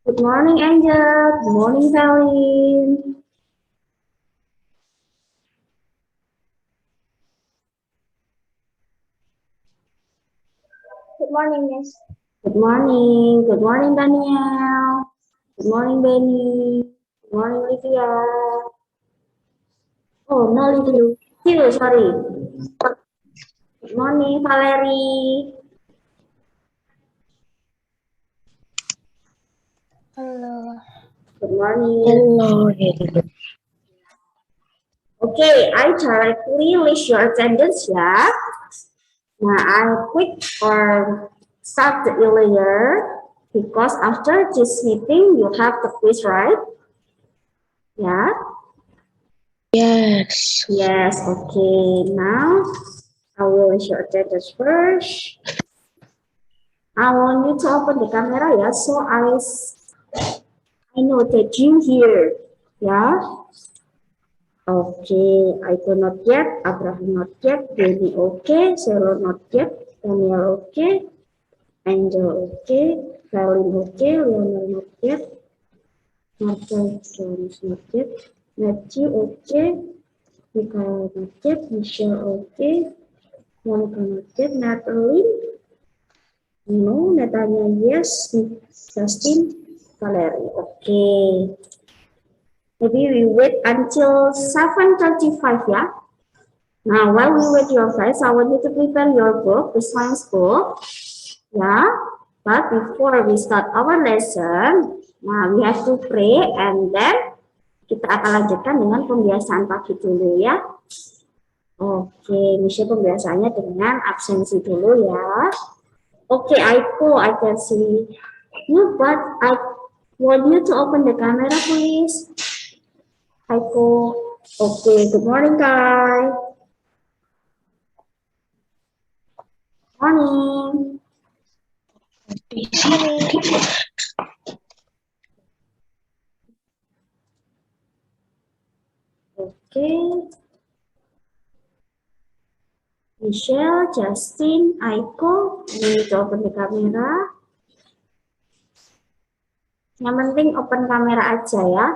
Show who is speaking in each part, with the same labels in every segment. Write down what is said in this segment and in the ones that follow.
Speaker 1: Good morning, Angel. Good morning, Valine.
Speaker 2: Good morning, Miss.
Speaker 1: Good morning. Good morning, Daniel. Good morning, Benny. Good morning, Lydia. Oh, no, Lydia.
Speaker 2: Hello.
Speaker 1: You, sorry. Good morning, Valerie.
Speaker 2: Hello.
Speaker 1: Good morning.
Speaker 3: Hello.
Speaker 1: Okay, I directly list your attendance, ya. Nah, I quick or start earlier because after this meeting you have the quiz, right? Yeah.
Speaker 3: Yes.
Speaker 1: Yes. Okay. Now I will list your attendance first. I want you to open the camera, yeah. So I know that you here, yeah. Okay, I do not yet, Abraham not yet, Baby okay, Selo not yet, Daniel okay, Angel okay, Valin okay, Lionel not yet, Marcel Jones not yet, Matthew okay, Michael not yet, Michelle okay, Monica not yet, Natalie, no, Natanya yes, Justin, Valerie okay. Maybe we wait until 7:35, yeah. Now, while we wait your friends, I want you to prepare your book, the science book. Yeah, but before we start our lesson, nah we have to pray and then kita akan lanjutkan dengan pembiasaan pagi dulu ya. Oke, misalnya pembiasaannya dengan absensi dulu ya. Oke, Aiko, I can see you, but I want you to open the camera, please. Aiko. Oke, good morning, Kai. Morning. Oke. Michelle, Justin, Aiko, ini open the kamera. Yang penting open kamera aja ya.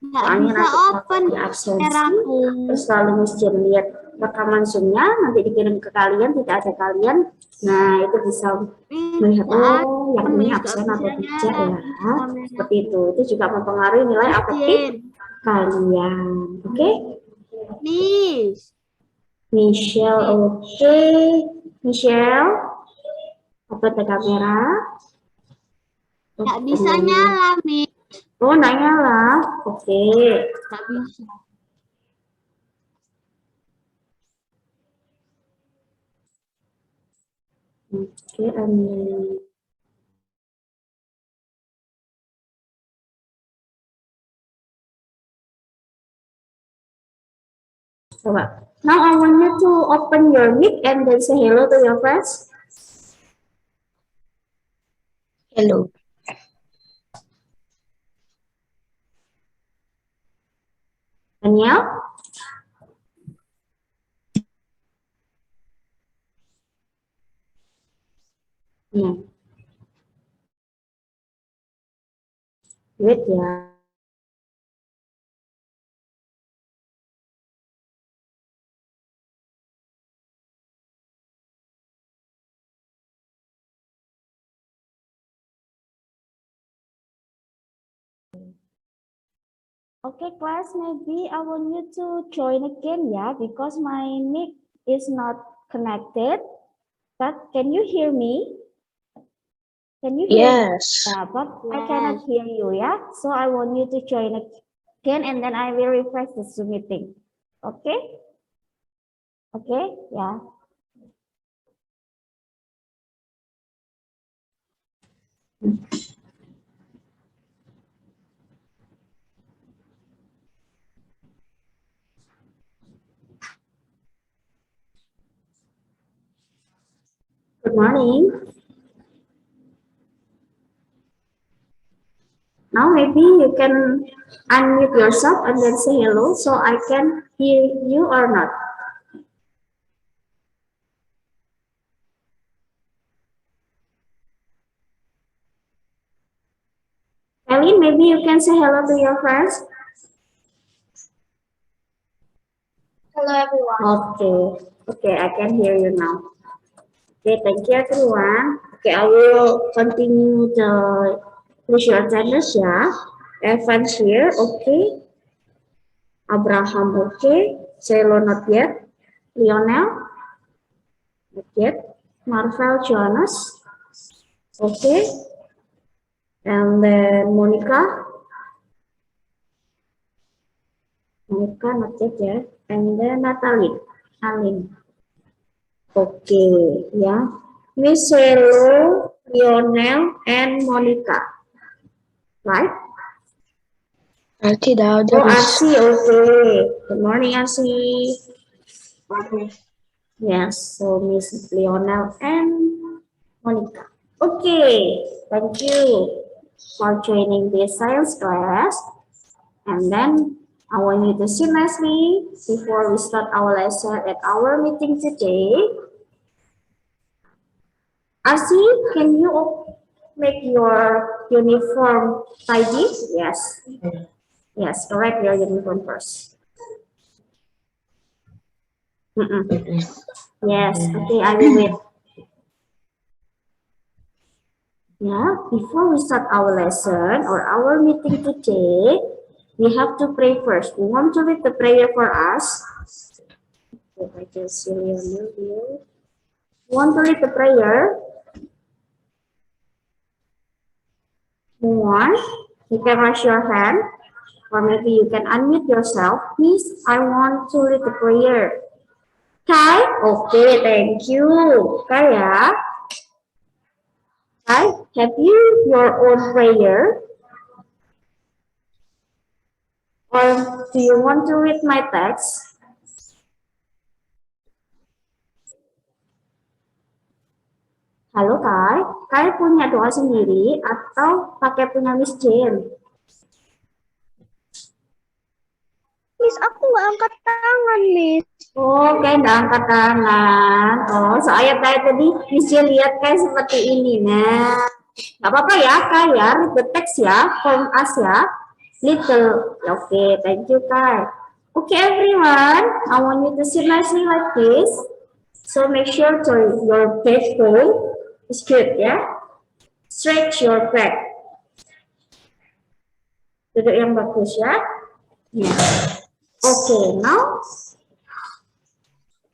Speaker 2: Nggak
Speaker 1: Soalnya
Speaker 2: bisa
Speaker 1: nanti
Speaker 2: open
Speaker 1: di absensi,
Speaker 2: kameraku.
Speaker 1: terus lalu mesti lihat rekaman zoom-nya, nanti dikirim ke kalian, tidak ada kalian. Nah, itu bisa melihat, oh, yang ini absen atau tidak ya. Seperti itu. Itu juga mempengaruhi nilai afektif kalian. Oke?
Speaker 2: Miss.
Speaker 1: Michelle, oke. Michelle, open the kamera.
Speaker 2: Nggak bisa nyala, Miss.
Speaker 1: Oh, nggak nyala. Oke.
Speaker 2: Nggak bisa.
Speaker 1: Oke, Amin. Coba. Now I want you to open your mic and then say hello to your friends.
Speaker 3: Hello.
Speaker 1: Daniel? Hmm. Wait ya. Okay, class, maybe I want you to join again, yeah, because my mic is not connected. But can you hear me? Can you hear me?
Speaker 3: Yes.
Speaker 1: Yeah, but I cannot hear you, yeah. So I want you to join again, and then I will refresh the Zoom meeting. Okay? Okay, yeah. Good morning. Now maybe you can unmute yourself and then say hello so I can hear you or not. Eileen, maybe you can say hello to your friends.
Speaker 2: Hello everyone.
Speaker 1: Okay, I can hear you now. Okay, thank you everyone. Okay, I will continue the visual attendance, yeah. Evans here, okay. Abraham, okay. Selo, not yet. Lionel, not yet. Marvel, Jonas, okay. And then Monica, not yet, yeah. And then Natalie, Aline. Okay, yeah. Miss Selo, Lionel, and Monica, right?
Speaker 3: Tidak ada,
Speaker 1: Oh,
Speaker 3: Miss.
Speaker 1: Arsi, okay. Good morning, Arsi. Yes, so Miss Lionel and Monica. Okay, thank you for joining this science class. And then I want you to see nicely before we start our lesson at our meeting today. Arsi, can you make your uniform tidy? Yes. Yes, correct your uniform first. Yes, okay, I will wait. Yeah, before we start our lesson or our meeting today, we have to pray first. We want to read the prayer for us. Okay, I just really you. Want to read the prayer? Move on. You can raise your hand, or maybe you can unmute yourself. Please, I want to read the prayer. Kai? Okay, thank you. Kaya? Kai, have you your own prayer? Or do you want to read my text? Halo Kai, Kai punya doa sendiri atau pakai punya Miss Jane?
Speaker 2: Miss, aku nggak angkat tangan, Miss.
Speaker 1: Oh, Kai nggak angkat tangan. Oh, soalnya tadi Miss Jane lihat Kai seperti ini. Nah, nggak apa-apa ya Kai ya, read the text ya, from us ya. Little. Okay, thank you Kai. Okay everyone, I want you to sit nicely like this. So make sure to your backbone is good ya. Stretch your back. Duduk yang bagus ya. Yeah. Okay, now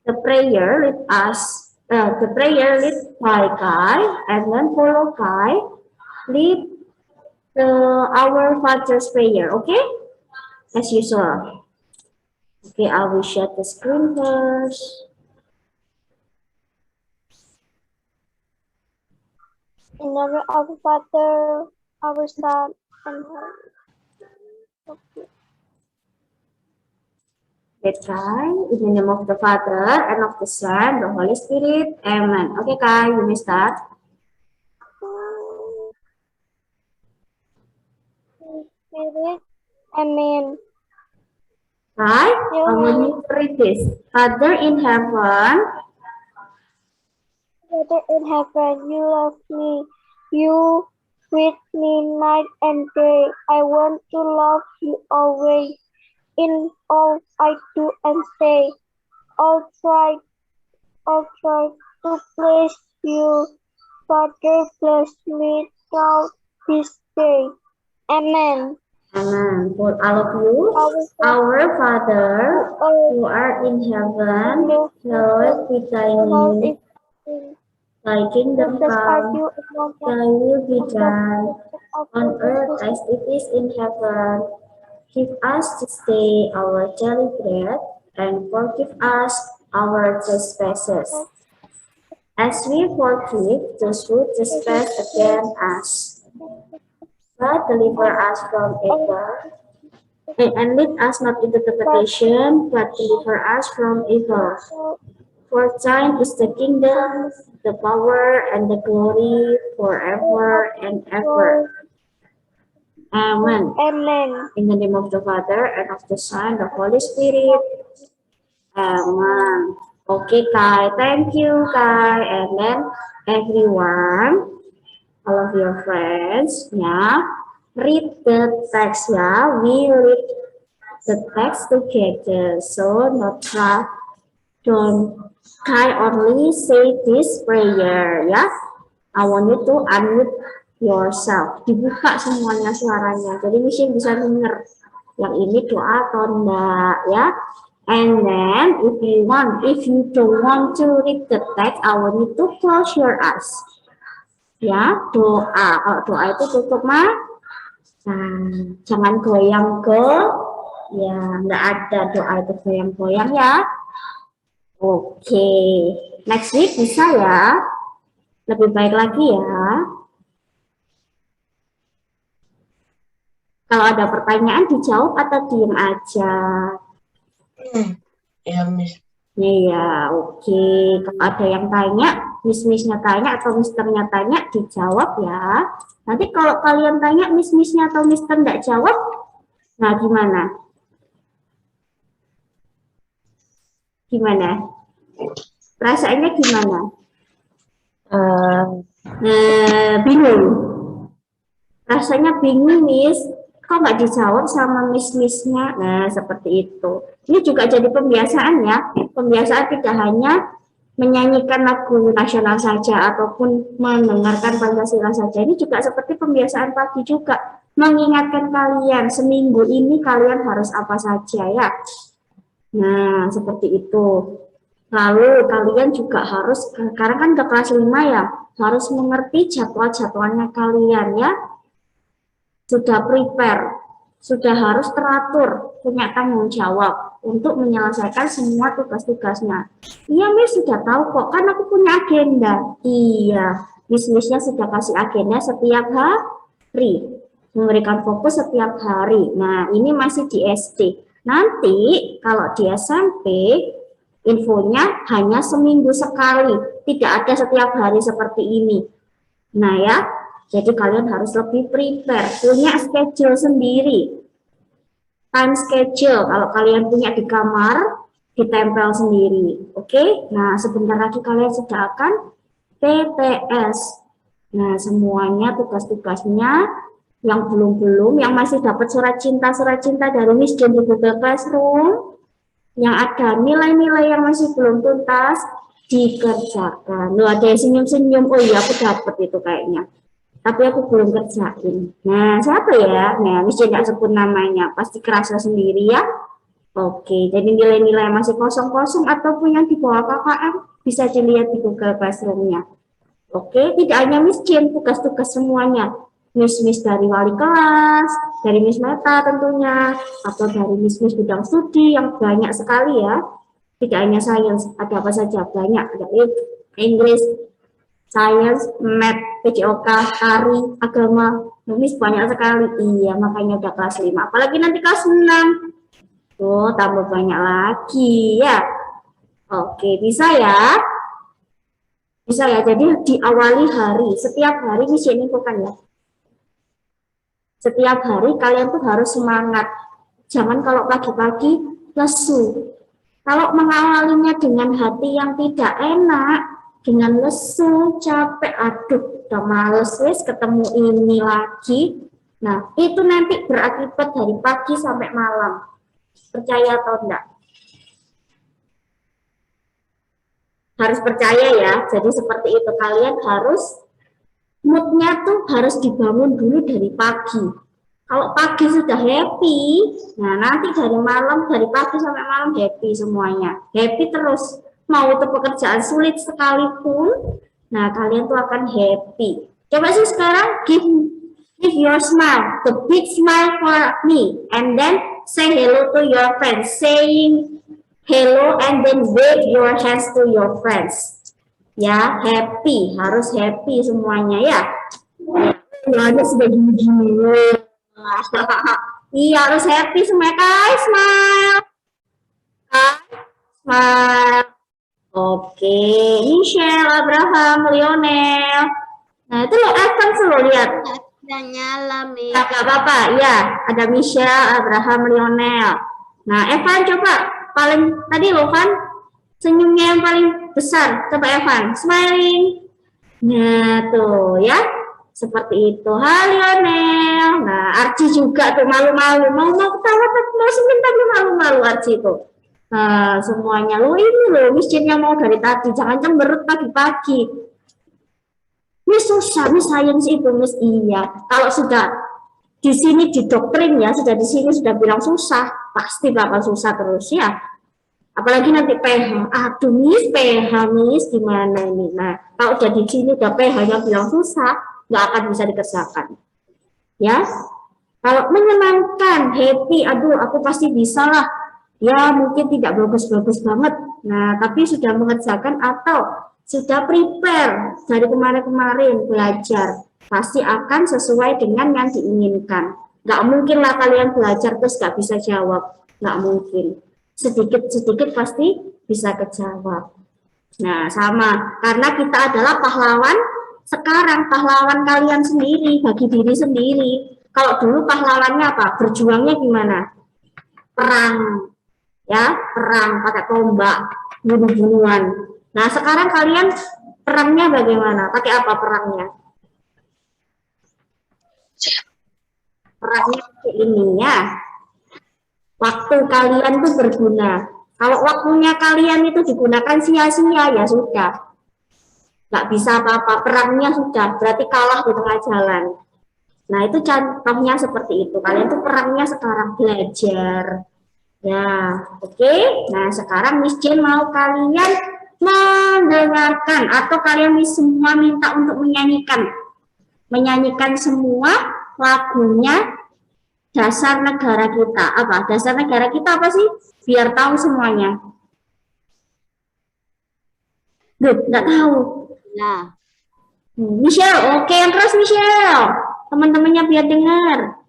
Speaker 1: the prayer lead us. The prayer lead by Kai and then follow Kai. Lead our Father's prayer. Okay, as usual. Okay, I will share the screen first.
Speaker 2: In the name of the Father, our Son, and
Speaker 1: Okay, Kai, in the name of the Father, and of the Son, the Holy Spirit. Amen. Okay, Kai, you may start.
Speaker 2: Spirit. Amen.
Speaker 1: Kai, I want you to read this. Father in heaven,
Speaker 2: Father in heaven, you love me. You with me night and day. I want to love you always in all I do and say. I'll try to please you. Father, bless me throughout this day. Amen.
Speaker 1: Amen. For all of you, our Father, who art in heaven, hallowed be thy name. Thy kingdom come, thy will be done, on earth as it is in heaven. Give us this day our daily bread, and forgive us our trespasses, as we forgive those who trespass against us. But deliver us from evil, and lead us not into temptation, but deliver us from evil. For thine is the kingdom, the power, and the glory forever and ever. Amen.
Speaker 2: Amen.
Speaker 1: In the name of the Father, and of the Son, the Holy Spirit. Amen. Okay, Kai. Thank you, Kai. And then everyone, all of your friends, yeah. read the text ya. We read the text together. So don't try only say this prayer ya. I want you to unmute yourself. Dibuka semuanya suaranya. Jadi Michelle bisa denger yang ini doa atau enggak ya. And then if you don't want to read the text, I want you to close your eyes. Ya, doa. Kalau doa itu tutup mata. Nah, jangan goyang ya, enggak ada doa itu goyang-goyang ya. Oke, next week bisa ya. Lebih baik lagi ya. Kalau ada pertanyaan dijawab atau diem aja.
Speaker 3: Ya, Miss.
Speaker 1: Iya, oke. Kalau ada yang tanya, Miss-Miss-nya tanya atau Mister-nya tanya, dijawab ya. Nanti kalau kalian tanya, Miss-Miss-nya atau Mister nggak jawab, nah gimana? Gimana? Perasaannya gimana? Bingung. Rasanya bingung, Miss. Kok nggak dijawab sama Miss-Miss-nya? Nah, seperti itu. Ini juga jadi pembiasaan ya. Pembiasaan tidak hanya menyanyikan lagu nasional saja ataupun mendengarkan Pancasila saja. Ini juga seperti pembiasaan pagi juga. Mengingatkan kalian, seminggu ini kalian harus apa saja ya. Nah, seperti itu. Lalu kalian juga harus, sekarang kan ke kelas 5 ya, harus mengerti jadwal-jadwalnya kalian ya. Sudah prepare, sudah harus teratur, punya tanggung jawab untuk menyelesaikan semua tugas-tugasnya. Iya, Miss, sudah tahu kok, kan aku punya agenda. Iya, Miss-Missnya sudah kasih agenda setiap hari, memberikan fokus setiap hari. Nah, ini masih di SD. Nanti kalau di SMP, infonya hanya seminggu sekali, tidak ada setiap hari seperti ini. Nah ya, jadi kalian harus lebih prepare, punya schedule sendiri. Time schedule, kalau kalian punya di kamar, ditempel sendiri. Oke, nah sebentar lagi kalian sudah akan PTS. Nah semuanya tugas-tugasnya, yang belum, yang masih dapat surat cinta dari Miss Jen di Google Classroom, yang ada nilai-nilai yang masih belum tuntas, dikerjakan. Loh, ada yang senyum-senyum, oh iya aku dapat itu kayaknya. Tapi aku belum kerjain. Nah, siapa ya? Nah, Miss tidak sebut namanya, pasti kerasa sendiri ya. Oke, jadi nilai-nilai masih kosong-kosong ataupun yang di bawah KKM bisa dilihat di Google Classroom-nya. Oke, tidak hanya Miss Jen, tugas-tugas semuanya. Miss-Miss dari wali kelas, dari Miss Meta tentunya, atau dari Miss-Miss bidang studi yang banyak sekali ya. Tidak hanya sains, ada apa saja, banyak. Ada Inggris, Science, Math, PJOK, Tari, Agama, Miss banyak sekali. Iya, makanya udah kelas 5. Apalagi nanti kelas 6. Tuh, tambah banyak lagi ya. Oke, bisa ya? Bisa ya, jadi diawali hari. Setiap hari Miss ini bukan ya. Setiap hari kalian tuh harus semangat. Jangan kalau pagi-pagi lesu. Kalau mengawalinya dengan hati yang tidak enak, dengan lesu, capek, aduh, udah males wes ketemu ini lagi. Nah, itu nanti berakibat dari pagi sampai malam. Percaya atau enggak? Harus percaya ya. Jadi seperti itu, kalian harus moodnya tuh harus dibangun dulu dari pagi. Kalau pagi sudah happy, nah nanti dari pagi sampai malam happy semuanya. Happy terus. Mau itu pekerjaan sulit sekalipun, nah kalian tuh akan happy. Coba sih sekarang give your smile, the big smile for me, and then say hello to your friends. Saying hello and then wave your hands to your friends. Ya, happy, harus happy semuanya ya. Ada sudah gini-gini. Iya, harus happy semuanya, guys. Smile. Smile. Oke, Michelle, Abraham, Lionel. Nah, itu lo Evan selalu lihat.
Speaker 2: Sudah nyala, Miss.
Speaker 1: Gak apa-apa, ya. Ada Michelle, Abraham, Lionel. Nah, Evan coba. Tadi lo kan senyumnya yang paling besar. Coba Evan, smiling. Nah, tuh ya. Seperti itu. Hai Lionel. Nah, Archie juga tuh malu-malu, mau ketawa tapi mau senyum tapi malu-malu Archie tuh. Nah, semuanya lo ini loh, Miss Jane yang mau dari tadi, jangan cemberut pagi-pagi. Miss susah, Miss Science itu, Miss iya. Kalau sudah di sini di doktrin ya, sudah di sini sudah bilang susah, pasti bakal susah terus ya. Apalagi nanti PH, aduh Miss PH Miss gimana ini. Nah, kalau udah di sini udah PH-nya bilang susah, nggak akan bisa dikerjakan. Ya, kalau menyenangkan, happy, aduh aku pasti bisa lah. Ya mungkin tidak bagus-bagus banget. Nah, tapi sudah mengerjakan atau sudah prepare dari kemarin-kemarin belajar, pasti akan sesuai dengan yang diinginkan. Nggak mungkin lah kalian belajar terus nggak bisa jawab. Nggak mungkin. Sedikit-sedikit pasti bisa kejawab. Nah, sama. Karena kita adalah pahlawan sekarang, pahlawan kalian sendiri, bagi diri sendiri. Kalau dulu pahlawannya apa? Berjuangnya gimana? Perang. Ya, perang pakai tombak, bunuh-bunuhan. Nah, sekarang kalian perangnya bagaimana? Pakai apa perangnya? Perangnya pakai ini ya. Waktu kalian tuh berguna. Kalau waktunya kalian itu digunakan sia-sia, ya sudah. Nggak bisa apa-apa, perangnya sudah, berarti kalah di tengah jalan. Nah, itu contohnya seperti itu. Kalian tuh perangnya sekarang belajar. Ya, oke. Nah, sekarang Miss Jane mau kalian mendengarkan atau kalian semua minta untuk menyanyikan semua lagunya dasar negara kita. Apa? Dasar negara kita apa sih? Biar tahu semuanya. Duh, nggak tahu.
Speaker 3: Nah,
Speaker 1: Michelle, oke, yang terus Michelle. Teman-temannya biar dengar.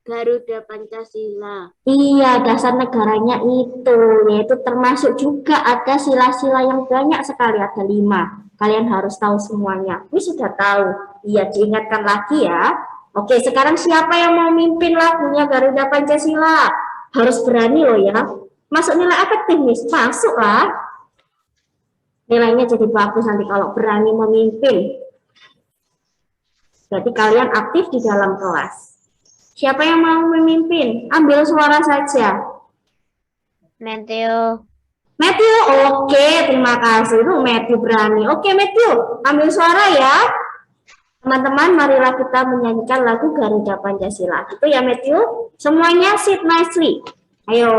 Speaker 3: Garuda Pancasila.
Speaker 1: Iya, dasar negaranya itu, yaitu termasuk juga ada sila-sila yang banyak sekali, ada 5. Kalian harus tahu semuanya. Ini sudah tahu. Iya, diingatkan lagi ya. Oke, sekarang siapa yang mau mimpin lagunya Garuda Pancasila? Harus berani loh ya. Masuk nilai efektif, Miss? Masuk lah. Nilainya jadi bagus nanti kalau berani memimpin. Jadi kalian aktif di dalam kelas. Siapa yang mau memimpin? Ambil suara saja.
Speaker 3: Matthew.
Speaker 1: Matthew, oke, terima kasih. Itu Matthew berani. Oke, Matthew, ambil suara ya. Teman-teman, marilah kita menyanyikan lagu Garuda Pancasila. Itu ya, Matthew. Semuanya sit nicely. Ayo.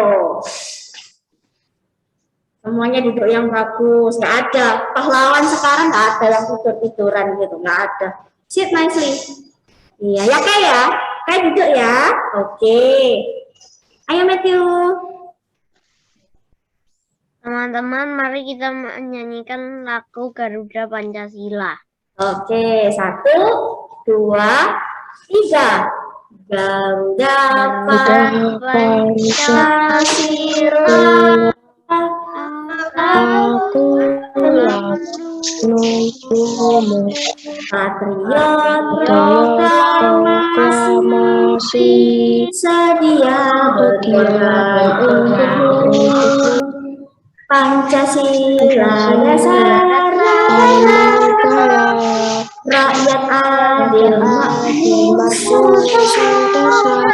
Speaker 1: Semuanya duduk yang bagus. Nggak ada. Pahlawan sekarang nggak ada yang tidur-tiduran gitu. Nggak ada. Sit nicely. Iya, ya kayak ya. Kayak duduk ya. Oke. Ayo, Matthew.
Speaker 3: Teman-teman, mari kita menyanyikan lagu Garuda Pancasila.
Speaker 1: Oke, 1, 2, 3. Garuda Pancasila.
Speaker 2: Aku menunggumu,
Speaker 1: Patriot proklamasi sedia berkorban untukmu. Pancasila dasar negara, rakyat adil makmur sejahtera,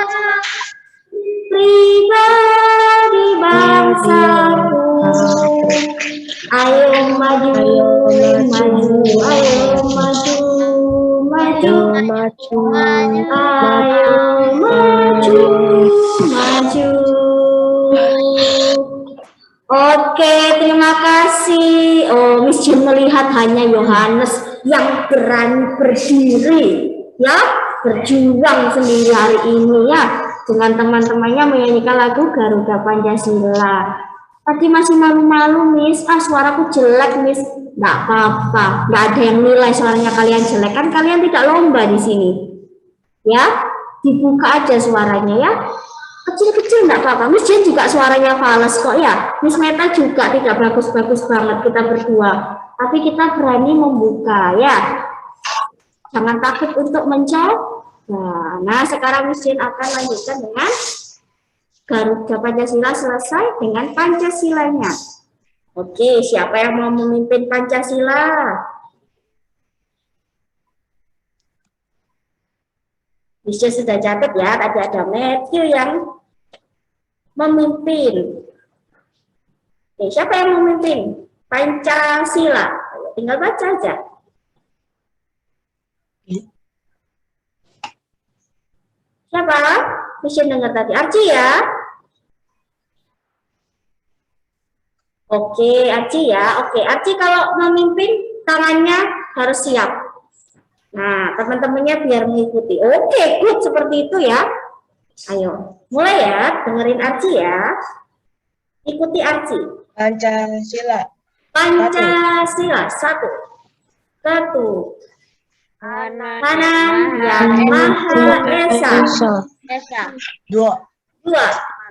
Speaker 1: pribadi bangsaku. Ayo maju, maju, ayo maju, maju, ayo maju, maju. Oke, terima kasih. Oh, Miss Jane melihat hanya Yohanes yang berani berdiri, ya, berjuang sendiri hari ini ya, dengan teman-temannya menyanyikan lagu Garuda Pancasila. Tadi masih malu-malu, Miss. Suaraku jelek, Miss. Nggak apa-apa, nggak ada yang nilai suaranya kalian jelek, kan kalian tidak lomba di sini. Ya, dibuka aja suaranya ya. Kecil-kecil nggak apa-apa. Miss Jane juga suaranya fals kok ya. Miss Meta juga tidak bagus-bagus banget kita berdua. Tapi kita berani membuka ya. Jangan takut untuk mencoba. Nah, sekarang Miss Jane akan lanjutkan dengan Garuda Pancasila selesai dengan Pancasilanya. Oke, siapa yang mau memimpin Pancasila? Bisa sudah catat ya, tadi ada Matthew yang memimpin. Oke, siapa yang memimpin? Pancasila. Tinggal baca aja. Siapa? Bisa dengar tadi. Archie ya? Oke, Archie ya. Oke, Archie kalau memimpin tangannya harus siap. Nah, teman-temannya biar mengikuti. Oke, good seperti itu ya. Ayo, mulai ya. Dengerin Archie ya. Ikuti Archie.
Speaker 4: Pancasila.
Speaker 1: Pancasila. Satu. Mana yang Maha Esa.
Speaker 4: Dua.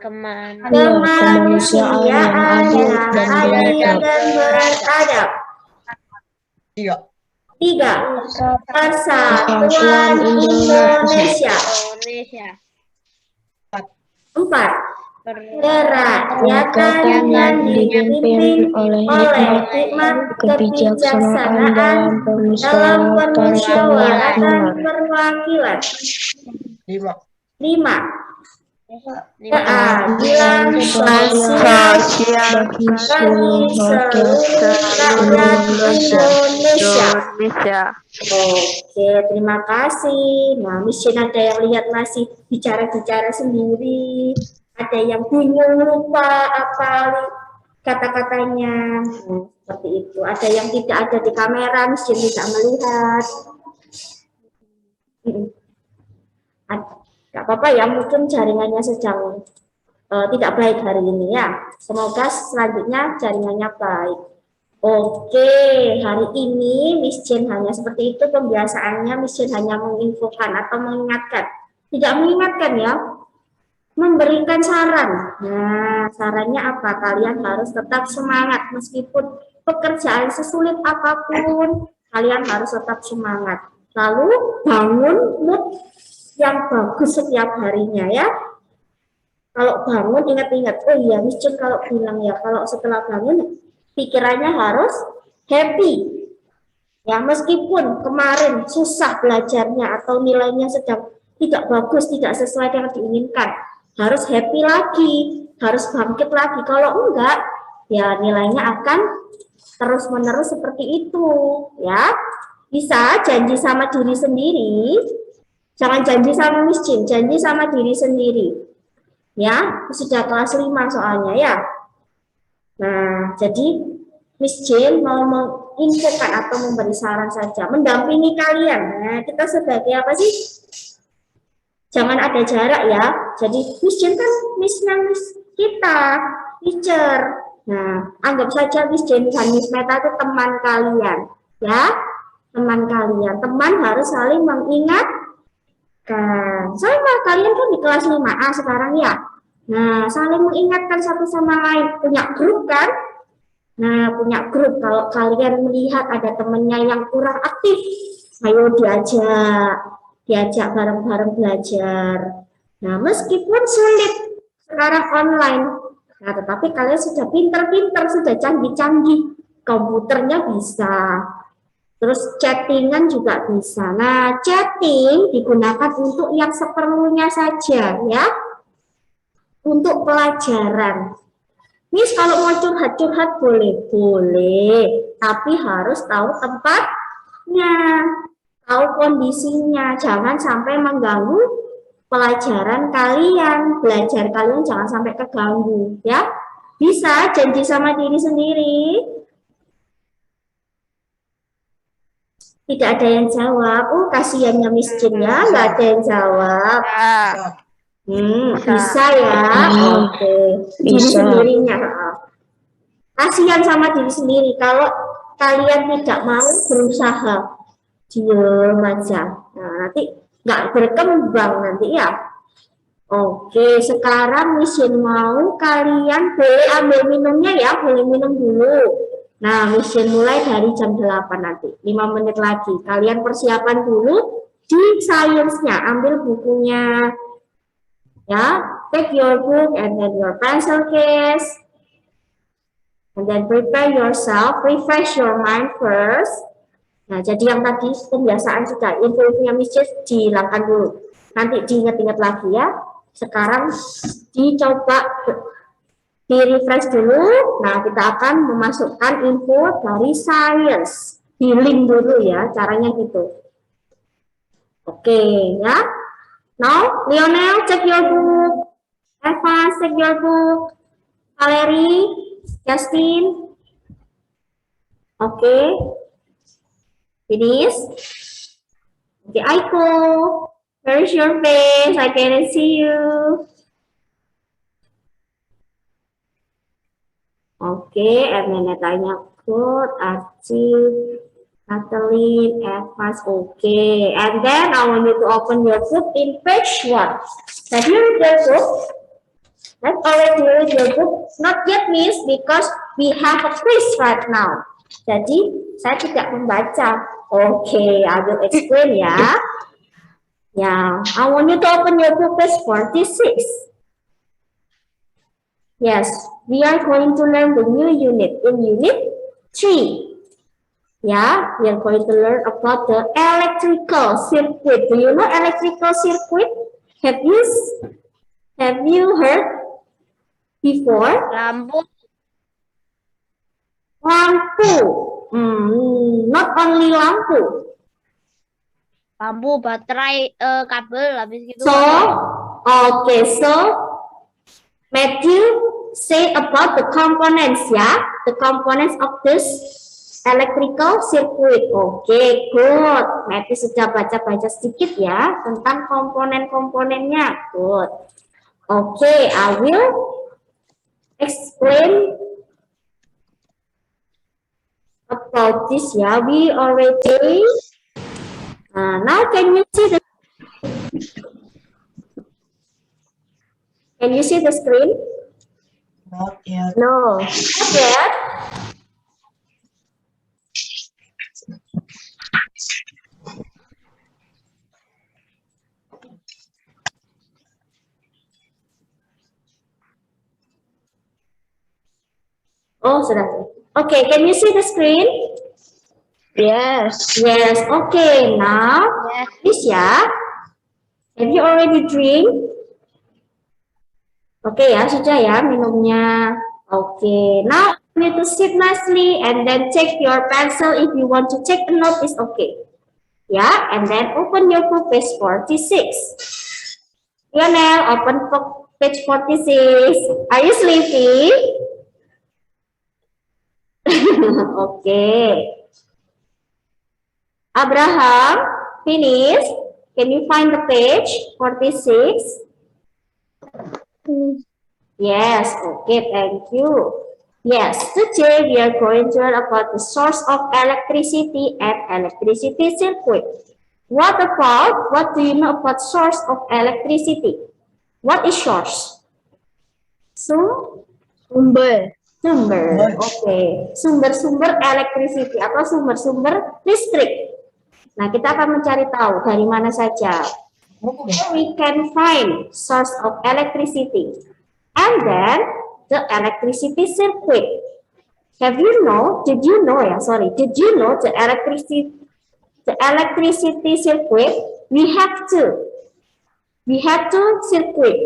Speaker 1: Kemanusiaan yang adil dan beradab. Tiga. Persatuan Indonesia. Empat. Kerakyatan yang dipimpin oleh hikmat kebijaksanaan dalam permusyawaratan perwakilan. Lima. Keadilan sosial bagi seluruh rakyat Indonesia. Oke, terima kasih. Nah, Miss ada yang lihat masih bicara-bicara sendiri. Ada yang bingung, lupa apa kata-katanya. Seperti itu. Ada yang tidak ada di kamera, Miss tidak melihat. Gak apa-apa ya, mungkin jaringannya sedang tidak baik hari ini ya. Semoga selanjutnya jaringannya baik. Oke, hari ini Miss Jen hanya seperti itu pembiasaannya. Miss Jen hanya menginfokan atau mengingatkan. Tidak mengingatkan ya, memberikan saran. Nah, sarannya apa? Kalian harus tetap semangat meskipun pekerjaan sesulit apapun, kalian harus tetap semangat. Lalu bangun mood yang bagus setiap harinya ya. Kalau bangun ingat-ingat, oh iya Miss Jen kalau bilang ya, kalau setelah bangun pikirannya harus happy. Ya, meskipun kemarin susah belajarnya atau nilainya sedang tidak bagus, tidak sesuai dengan diinginkan, harus happy lagi, harus bangkit lagi. Kalau enggak, ya nilainya akan terus-menerus seperti itu, ya. Bisa janji sama diri sendiri, jangan janji sama Miss Jen, janji sama diri sendiri. Ya, sudah kelas 5 soalnya ya. Nah, jadi Miss Jen mau menginfokan atau memberi saran saja, mendampingi kalian. Nah, kita sebagai apa sih? Jangan ada jarak ya. Jadi Miss Jen kan Miss kita, teacher. Nah, anggap saja Miss Jen dan Miss Meta itu teman kalian, ya. Teman kalian. Teman harus saling mengingatkan. Sama kalian kan di kelas 5A sekarang ya. Nah, saling mengingatkan satu sama lain. Punya grup kan? Nah, punya grup. Kalau kalian melihat ada temennya yang kurang aktif, ayo diajak bareng-bareng belajar. Nah, meskipun sulit sekarang online, nah tetapi kalian sudah pinter-pinter, sudah canggih-canggih, komputernya bisa, terus chattingan juga bisa. Nah, chatting digunakan untuk yang seperlunya saja ya, untuk pelajaran. Miss kalau mau curhat-curhat boleh, tapi harus tahu tempatnya, tahu kondisinya, jangan sampai mengganggu pelajaran kalian, belajar kalian jangan sampai keganggu ya. Bisa janji sama diri sendiri. Tidak ada yang jawab. Oh, kasihannya Miss Jen ya, nggak ada yang jawab. Bisa ya. Oke. Diri sendirinya. Kasihan sama diri sendiri kalau kalian tidak mau berusaha. Diam aja. Nah, nanti nggak berkembang nanti ya. Oke, sekarang Miss Jen mau kalian boleh ambil minumnya ya, boleh minum dulu. Nah, Miss Jen mulai dari jam 8 nanti, 5 menit lagi. Kalian persiapan dulu di sainsnya, ambil bukunya. Ya, take your book and then your pencil case. And then prepare yourself, refresh your mind first. Nah, jadi yang tadi pembiasaan sudah, info-infonya Miss Jen dihilangkan dulu. Nanti diingat-ingat lagi ya. Sekarang dicoba di refresh dulu. Nah, kita akan memasukkan info dari science. Di link dulu ya, caranya gitu. Oke, ya. Now, Lionel, check your book. Eva, check your book. Valerie, Justin. Oke. Finish. Oke, Aiko. Where is your face? I cannot see you. Oke, Ermenetanya good. Archie, Natalie, Evas, okay. And then I want you to open your book in page 1. Have you read your book? Let's already read your book. Not yet means because we have a quiz right now. Jadi, saya tidak membaca. Okay, I will explain ya. Yeah, I want you to open your book page 46. Yes, we are going to learn the new unit in unit 3. Yeah, we are going to learn about the electrical circuit. Do you know electrical circuit? Have you heard before?
Speaker 3: Lampu.
Speaker 1: Lampu. Not only lampu.
Speaker 3: Lampu, baterai, kabel, habis gitu.
Speaker 1: So, okay, so Matthew say about the components ya, the components of this electrical circuit. Okay, good. Matthew sudah baca-baca sedikit ya tentang komponen-komponennya. Good. Okay, I will explain about this ya. We already. Now can you see the? Can you see the screen?
Speaker 4: Not yet.
Speaker 1: No, not yet. Oh, sudah. Okay, can you see the screen?
Speaker 3: Yes.
Speaker 1: Yes. Okay, now
Speaker 3: Yes.
Speaker 1: this ya. Have you already drink? Oke ya, sudah ya minumnya. Oke, now you need to sit nicely and then take your pencil if you want to take a note is okay. Ya, and then open your book page 46. Lionel, open book page 46. Are you sleepy? Okay. Abraham, finish. Can you find the page 46? Yes, okay, thank you. Yes, today we are going to learn about the source of electricity and electricity circuit. What do you know about source of electricity? What is source?
Speaker 3: Sumber.
Speaker 1: Sumber, oke. Sumber-sumber electricity atau sumber-sumber listrik. Nah, kita akan mencari tahu dari mana saja. We can find source of electricity. And then the electricity circuit. Did you know the electricity circuit? We have two circuit.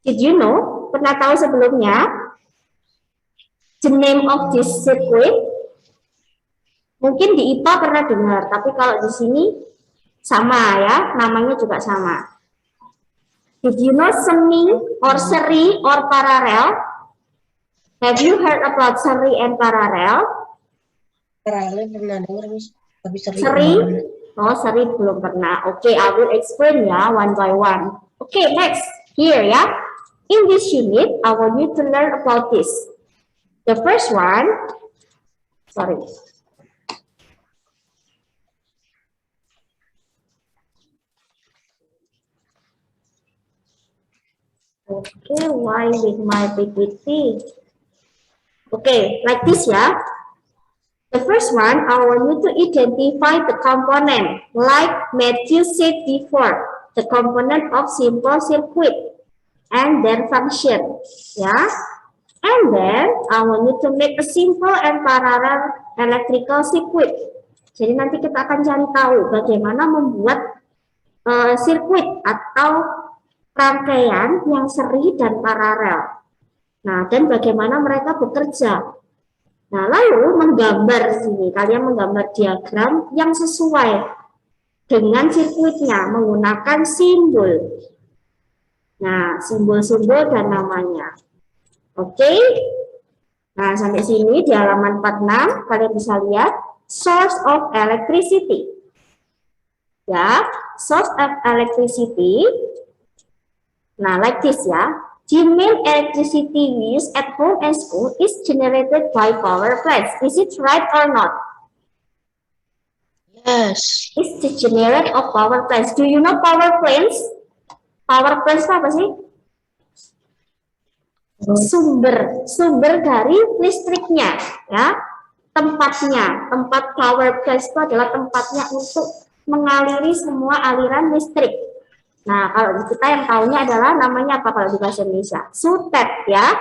Speaker 1: Did you know? Pernah tahu sebelumnya? The name of this circuit? Mungkin di IPA pernah dengar, tapi kalau di sini sama ya, namanya juga sama. Did you know semi or seri or parallel? Have you heard about seri and parallel?
Speaker 4: Paralel pernah dengar, Miss. Tapi
Speaker 1: Seri? Oh, seri belum pernah. Okay, I will explain ya, one by one. Okay, next. Here ya. In this unit, I want you to learn about this. The first one, sorry. Okay, why with my PPT? Okay, like this ya. The first one, I want you to identify the component, like Matthew said before, the component of simple circuit and their function, yeah. And then I want you to make a simple and parallel electrical circuit. Jadi nanti kita akan cari tahu bagaimana membuat sirkuit atau rangkaian yang seri dan paralel. Nah, dan bagaimana mereka bekerja. Nah, lalu menggambar sini, kalian menggambar diagram yang sesuai dengan sirkuitnya menggunakan simbol. Nah, simbol-simbol dan namanya. Oke. Nah, sampai sini di halaman 46 kalian bisa lihat source of electricity. Ya, source of electricity. Nah, like this ya. The main electricity we use at home and school is generated by power plants. Is it right or not?
Speaker 4: Yes.
Speaker 1: It's the generate of power plants. Do you know power plants? Power plants itu apa sih? Sumber dari listriknya, ya. Tempat power plants itu adalah tempatnya untuk mengaliri semua aliran listrik. Nah, kalau kita yang tahunya adalah namanya apa kalau di bahasa Indonesia? Sutet, ya.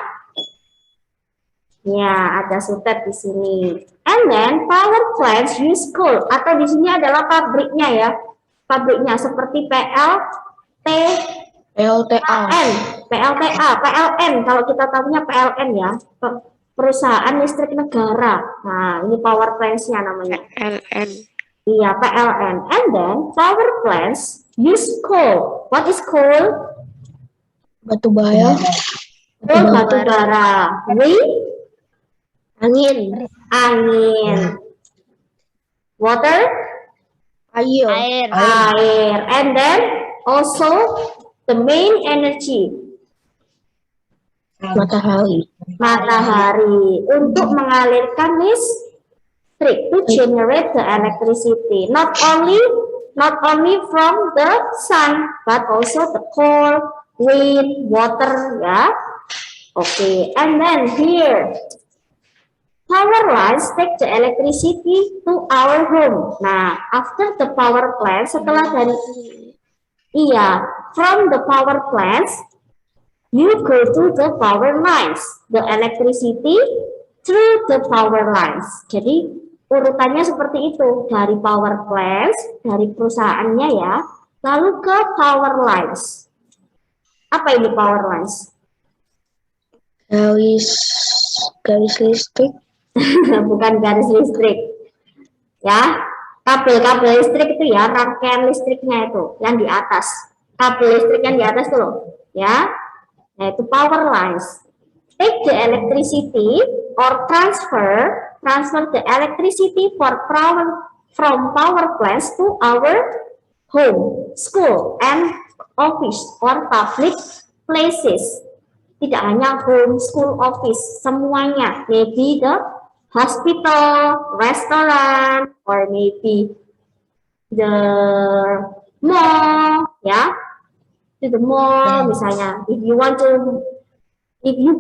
Speaker 1: Ya, ada sutet di sini. And then power plants use coal, atau di sini adalah pabriknya ya. Pabriknya seperti
Speaker 4: PLTA.
Speaker 1: PLN, kalau kita tahunya PLN ya, perusahaan listrik negara. Nah, ini power plants-nya namanya.
Speaker 3: PLN.
Speaker 1: Iya, PLN. And then power plants use coal. What is coal?
Speaker 4: Batu bara.
Speaker 1: Coal, batu bara. Wind,
Speaker 3: Angin.
Speaker 1: angin. Water,
Speaker 4: Air.
Speaker 3: Air.
Speaker 1: air. And then also the main energy,
Speaker 4: Matahari.
Speaker 1: matahari, untuk mengalirkan listrik, to generate the electricity. Not only from the sun, but also the coal, wind, water, ya. Okay, and then here, power lines take the electricity to our home. Nah, after the power plant, setelah dari, iya, from the power plants, you go to the power lines, the electricity through the power lines. Jadi urutannya seperti itu, dari power plants, dari perusahaannya ya, lalu ke power lines. Apa ini power lines?
Speaker 4: Garis listrik.
Speaker 1: Bukan garis listrik. Ya, kabel-kabel listrik itu ya, rangkaian listriknya itu yang di atas. Kabel listrik yang di atas itu loh, ya. Nah, itu power lines. Take the electricity or transfer the electricity from power plants to our home, school, and office or public places. Tidak hanya home, school, office, semuanya. Maybe the hospital, restaurant, or maybe the mall, ya. To the mall, misalnya. If you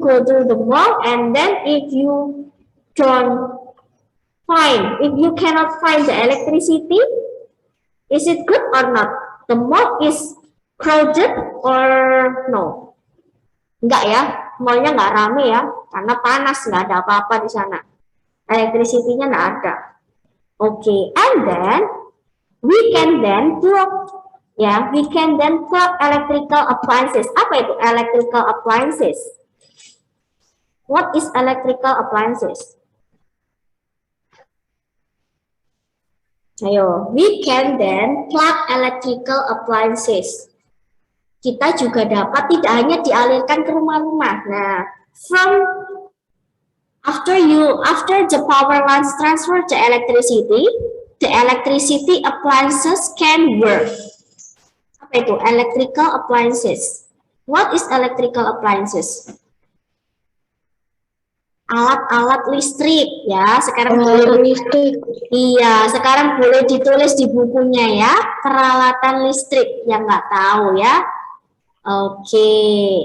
Speaker 1: go to the mall and then if you cannot find the electricity, is it good or not? The mall is crowded or no? Enggak ya, mallnya nggak rame ya, karena panas, nggak ada apa-apa di sana. Electricity-nya nggak ada. Okay, and then we can then plug electrical appliances. Apa itu electrical appliances? What is electrical appliances? Ayo, we can then plug electrical appliances. Kita juga dapat tidak hanya dialirkan ke rumah-rumah. Nah, after the power lines transfer the electricity appliances can work. Apa itu electrical appliances? What is electrical appliances? Alat-alat listrik ya. Sekarang
Speaker 4: listrik.
Speaker 1: Iya, sekarang boleh ditulis di bukunya ya. Peralatan listrik yang nggak tahu ya. Oke,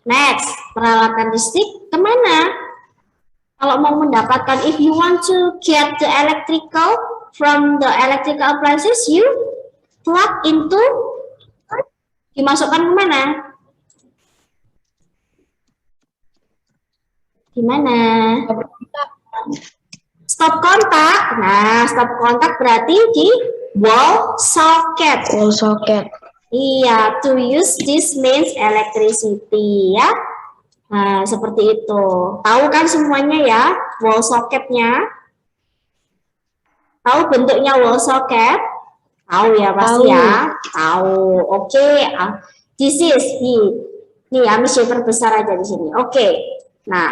Speaker 1: next, peralatan listrik kemana? Kalau mau mendapatkan, if you want to get the electrical from the electrical appliances, you plug into, dimasukkan kemana? Gimana? Stop kontak. Nah, stop kontak berarti wall socket.
Speaker 4: Wall socket.
Speaker 1: Iya, to use this means electricity ya. Nah, seperti itu. Tahu kan semuanya ya, wall socketnya? Tahu bentuknya wall socket? Tahu ya pasti
Speaker 4: Tahu.
Speaker 1: ya. Tahu. Oke. This is nih ya, Miss perbesar aja di sini. Oke. Nah,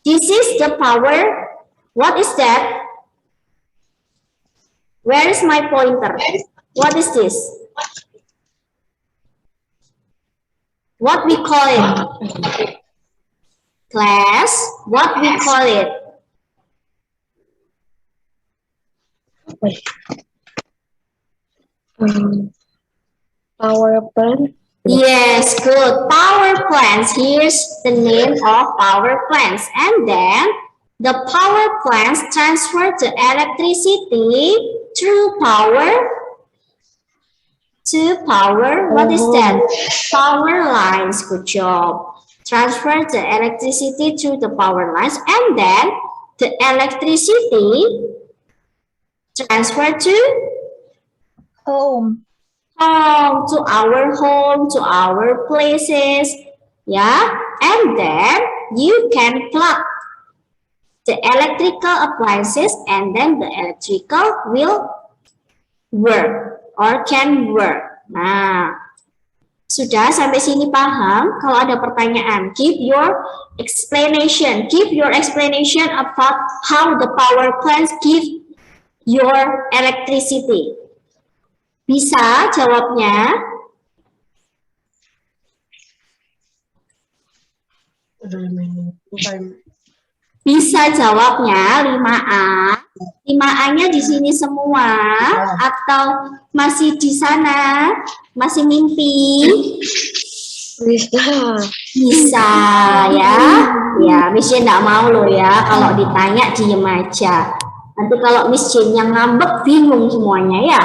Speaker 1: this is the power. What is that? Where is my pointer? What is this? What we call it? Class, what we call it?
Speaker 4: Power plant.
Speaker 1: Yes, good. Power plants. Here's the name of power plants. And then the power plants transfer the electricity through power to power. What is that? Power lines. Good job. Transfer the electricity through the power lines, and then the electricity transfer to
Speaker 2: Home.
Speaker 1: home, to our places, yeah. And then you can plug the electrical appliances, and then the electrical will work or can work. Nah, sudah sampai sini paham? Kalau ada pertanyaan, give your explanation about how the power plants give your electricity. Bisa jawabnya? Bisa jawabnya 5A. 5A-nya di sini semua atau masih di sana? Masih mimpi?
Speaker 4: Bisa.
Speaker 1: Bisa ya. Ya, Miss Jane nggak mau loh ya kalau ditanya diem aja. Nanti kalau Miss Jane yang ngambek bingung semuanya ya.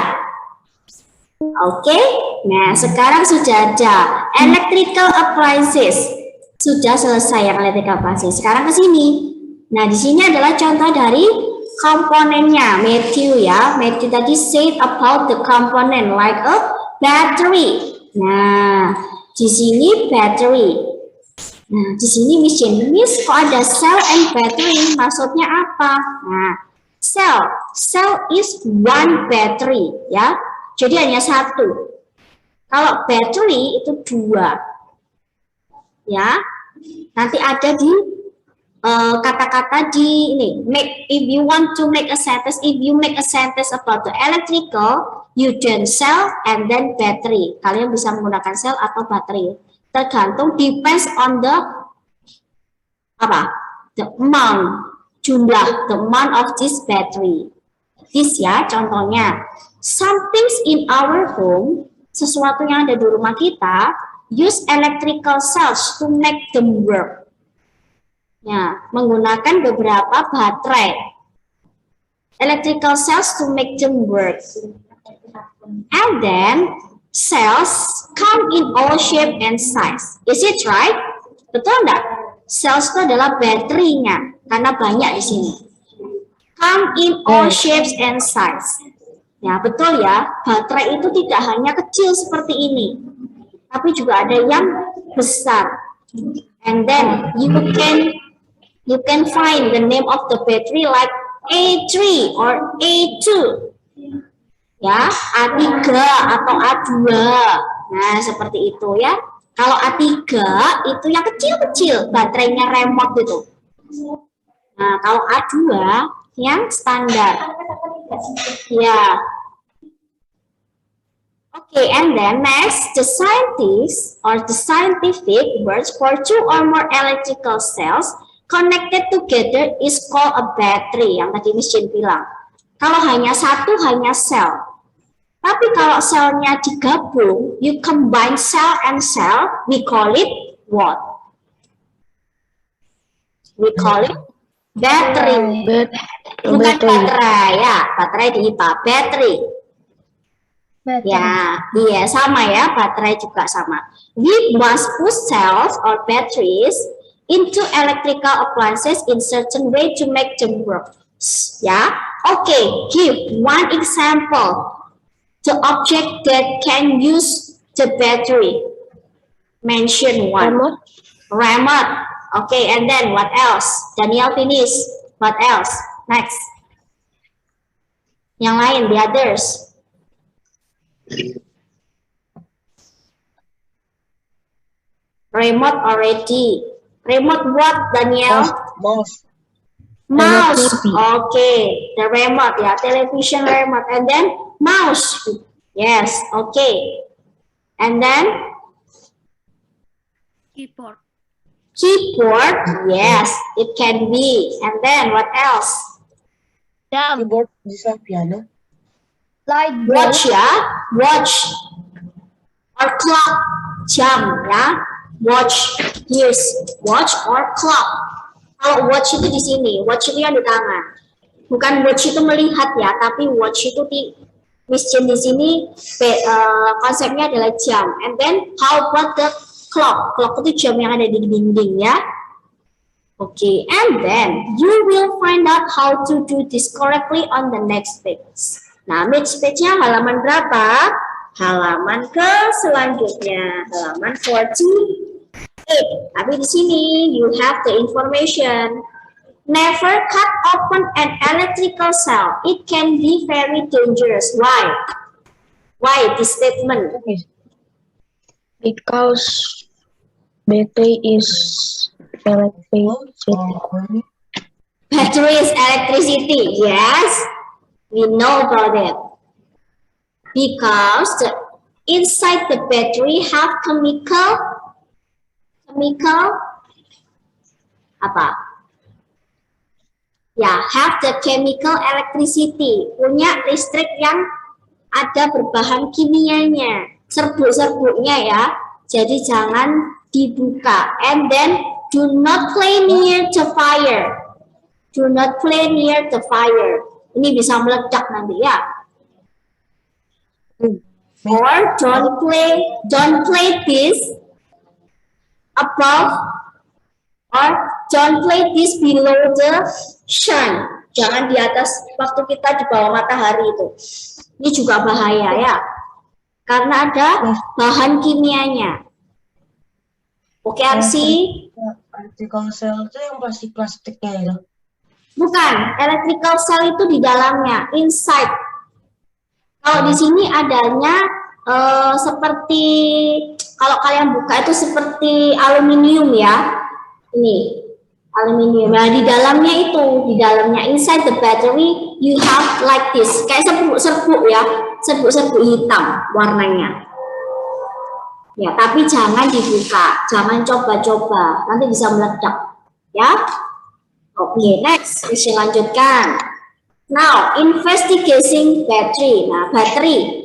Speaker 1: Oke, nah sekarang sudah ada electrical appliances. Sudah selesai yang electrical appliances. Sekarang ke sini. Nah, di sini adalah contoh dari komponennya. Matthew ya. Matthew tadi said about the component like a battery. Nah, di sini battery. Nah, di sini Miss Jane, Miss kok ada cell and battery? Maksudnya apa? Nah, cell is one battery ya. Jadi hanya satu. Kalau battery itu 2. Ya. Nanti ada di kata-kata di ini. If you want to make a sentence, if you make a sentence about the electrical, you then cell and then battery. Kalian bisa menggunakan cell atau battery. Tergantung, depends on the the amount, jumlah, the amount of this battery. This ya contohnya. Some things in our home, sesuatu yang ada di rumah kita, use electrical cells to make them work. Ya, menggunakan beberapa baterai. Electrical cells to make them work. And then cells come in all shape and size. Is it right? Betul enggak? Cells itu adalah baterainya, karena banyak di sini. Come in all shapes and size. Ya, betul ya. Baterai itu tidak hanya kecil seperti ini, tapi juga ada yang besar. And then you can find the name of the battery like A3 or A2. Ya, A3 atau A2. Nah, seperti itu ya. Kalau A3 itu yang kecil-kecil, baterainya remote itu. Nah, kalau A2 yang standar. Ya. Okay, and then next, the scientists or the scientific words for 2 or more electrical cells connected together is called a battery. Yang tadi Miss Jane bilang. Kalau hanya satu, hanya sel. Tapi kalau selnya digabung, you combine cell and cell, we call it what? We call it battery. Bukan baterai ya, baterai di IPA, battery. Ya, iya sama ya, baterai juga sama. We must put cells or batteries into electrical appliances in certain way to make them work. Ya, Okay, give one example. The object that can use the battery. Mention one.
Speaker 3: Remote.
Speaker 1: Remote. Okay, and then what else? Daniel finish. What else? Next. Yang lain, the others. Remote already. Remote what, Daniel?
Speaker 4: Mouse.
Speaker 1: Mouse.
Speaker 3: TV.
Speaker 1: Okay, the remote, yeah, television remote, and then mouse. Yes, okay. And then
Speaker 2: Keyboard.
Speaker 1: keyboard. Yes, it can be. And then what else?
Speaker 4: Keyboard bisa piano.
Speaker 2: Light
Speaker 1: Watch, ya, watch. Or clock, jam, ya. Watch, here's watch or clock. Kalau watch itu di sini, watch itu yang di tangan. Bukan watch itu melihat ya, tapi watch itu di Miss Jen di sini konsepnya adalah jam. And then how about the clock? Clock itu jam yang ada di dinding ya. Okay, and then you will find out how to do this correctly on the next page. Nah, next page-nya halaman berapa? Halaman ke selanjutnya, halaman 48. Tapi di sini you have the information. Never cut open an electrical cell. It can be very dangerous. Why? Why this statement?
Speaker 3: Because battery is electricity.
Speaker 1: Battery is electricity. Yes, we know about it. Because inside the battery have chemical apa? Ya, have the chemical electricity, punya listrik yang ada berbahan kimianya, serbuk-serbuknya ya. Jadi jangan dibuka. And then do not play near the fire. Do not play near the fire. Ini bisa meledak nanti ya. Or don't play this above, or don't play this below the sun. Jangan di atas waktu kita di bawah matahari itu. Ini juga bahaya ya. Karena ada bahan kimianya. Oke, Arsi?
Speaker 4: Electrical cell itu yang plastik-plastiknya itu.
Speaker 1: Bukan, electrical cell itu di dalamnya, inside. Kalau di sini adanya seperti, kalau kalian buka itu seperti aluminium ya. Ini, aluminium. Nah, di dalamnya itu, di dalamnya inside the battery, you have like this. Kayak serbuk-serbuk ya, serbuk-serbuk hitam warnanya. Ya, tapi jangan dibuka, jangan coba-coba, nanti bisa meledak. Ya. Oke, next, bisa lanjutkan. Now, investigating battery. Nah, baterai.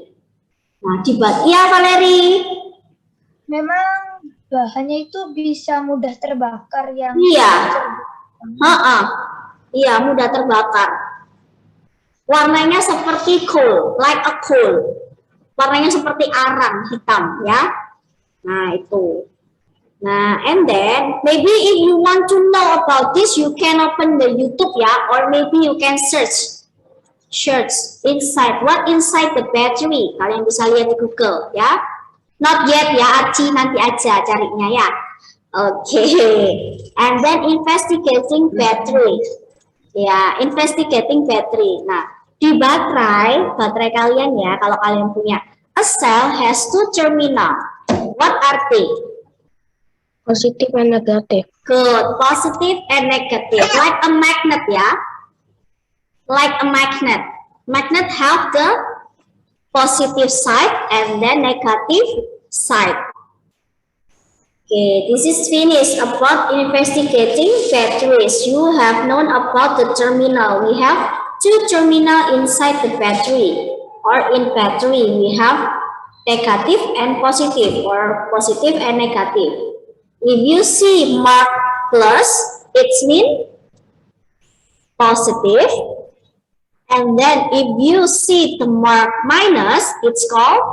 Speaker 1: Nah, iya, Valeri.
Speaker 2: Memang bahannya itu bisa mudah terbakar yang
Speaker 1: Iya. Iya, mudah terbakar. Warnanya seperti coal, like a coal. Warnanya seperti arang hitam, ya. Nah, itu. Nah, and then maybe if you want to know about this, you can open the YouTube ya, or maybe you can search inside, what inside the battery. Kalian bisa lihat di Google ya. Not yet ya, Archie, nanti aja carinya ya. Oke. And then investigating battery. Ya, investigating battery. Nah, di baterai kalian ya, kalau kalian punya, a cell has two terminal. What are they?
Speaker 3: Positif and negatif.
Speaker 1: Good, positive and negative. Like a magnet ya. Like a magnet. Magnet have the positive side and then negative side. Okay, this is finished about investigating batteries. You have known about the terminal. We have two terminal inside the battery, or in battery we have negative and positive, or positive and negative. If you see mark plus, it means positive. And then if you see the mark minus, it's called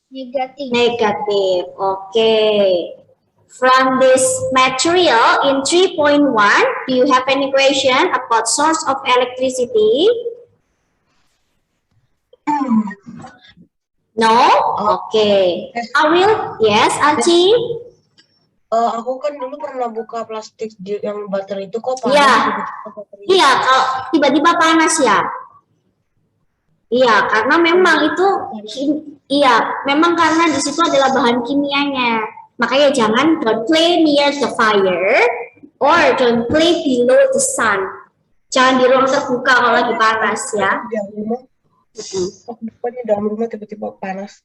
Speaker 2: negatif.
Speaker 1: negative. Okay. From this material in 3.1, do you have any question about source of electricity? No? Okay. I will. Yes, Aci?
Speaker 4: Aku kan dulu pernah buka plastik yang baterai itu kok panas.
Speaker 1: Iya.
Speaker 4: tiba-tiba baterainya.
Speaker 1: Iya, kalau tiba-tiba panas ya. Iya, karena memang itu, memang karena di situ adalah bahan kimianya. Makanya jangan don't play near the fire or don't play below the sun. Jangan di ruang terbuka kalau lagi panas ya.
Speaker 4: Di dalam rumah tiba-tiba panas.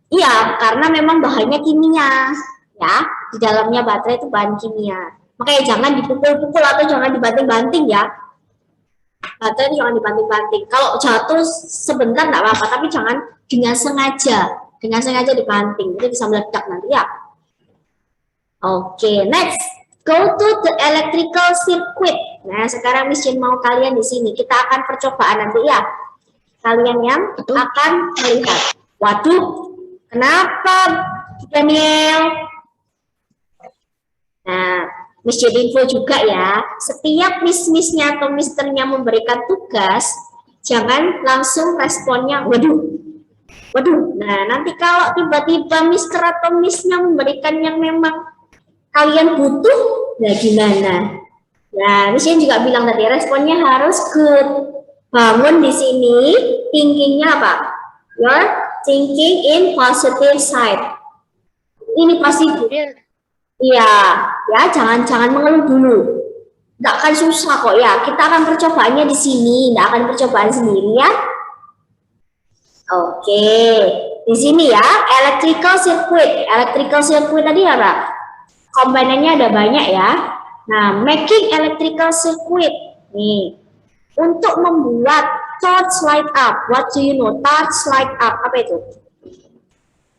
Speaker 1: Iya, karena memang bahannya kimia. Ya, di dalamnya baterai itu bahan kimia. Makanya jangan dipukul-pukul atau jangan dibanting-banting ya. Baterai jangan dibanting-banting. Kalau jatuh sebentar nggak apa-apa, tapi jangan dengan sengaja. Dengan sengaja dibanting, itu bisa meledak nanti ya. Oke, next. Go to the electrical circuit. Nah, sekarang Miss Jin mau kalian di sini. Kita akan percobaan nanti ya. Kalian yang akan melihat. Waduh, kenapa Daniel? Nah, Miss jadi info juga ya, setiap miss-missnya atau misternya memberikan tugas, jangan langsung responnya, waduh. Nah, nanti kalau tiba-tiba mister atau missnya memberikan yang memang kalian butuh, nah gimana? Nah, Miss juga bilang tadi, responnya harus good. Bangun di sini, thinkingnya apa? You're thinking in positive side. Ini positif. Iya, ya jangan mengeluh dulu. Nggak akan susah kok ya. Kita akan percobaannya di sini, nggak akan percobaan sendiri ya. Oke, di sini ya electrical circuit. Electrical circuit tadi apa? Komponennya ada banyak ya. Nah, making electrical circuit nih untuk membuat torch light up. What do you know? Torch light up apa itu?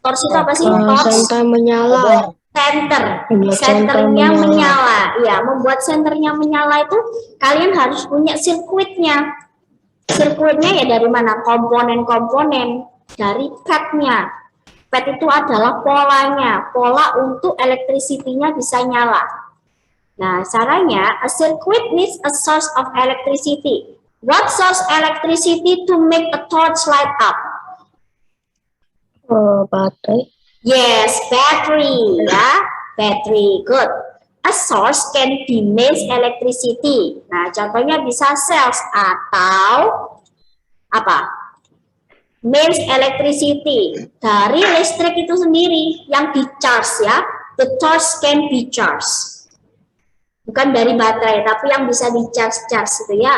Speaker 1: Torch itu apa sih? Torch.
Speaker 3: Senter menyala.
Speaker 1: Senternya menyala. Iya, membuat senternya menyala itu kalian harus punya sirkuitnya. Sirkuitnya ya dari mana? Komponen-komponen dari pad-nya. Pad itu adalah polanya, pola untuk electricity-nya bisa nyala. Nah, caranya, a circuit needs a source of electricity. What source electricity to make a torch light up?
Speaker 3: Baterai.
Speaker 1: Yes, battery, ya. Battery, good. A source can be mains electricity. Nah, contohnya bisa cells atau apa? Mains electricity. Dari listrik itu sendiri yang di-charge ya. The torch can be charged. Bukan dari baterai, tapi yang bisa di-charge itu ya.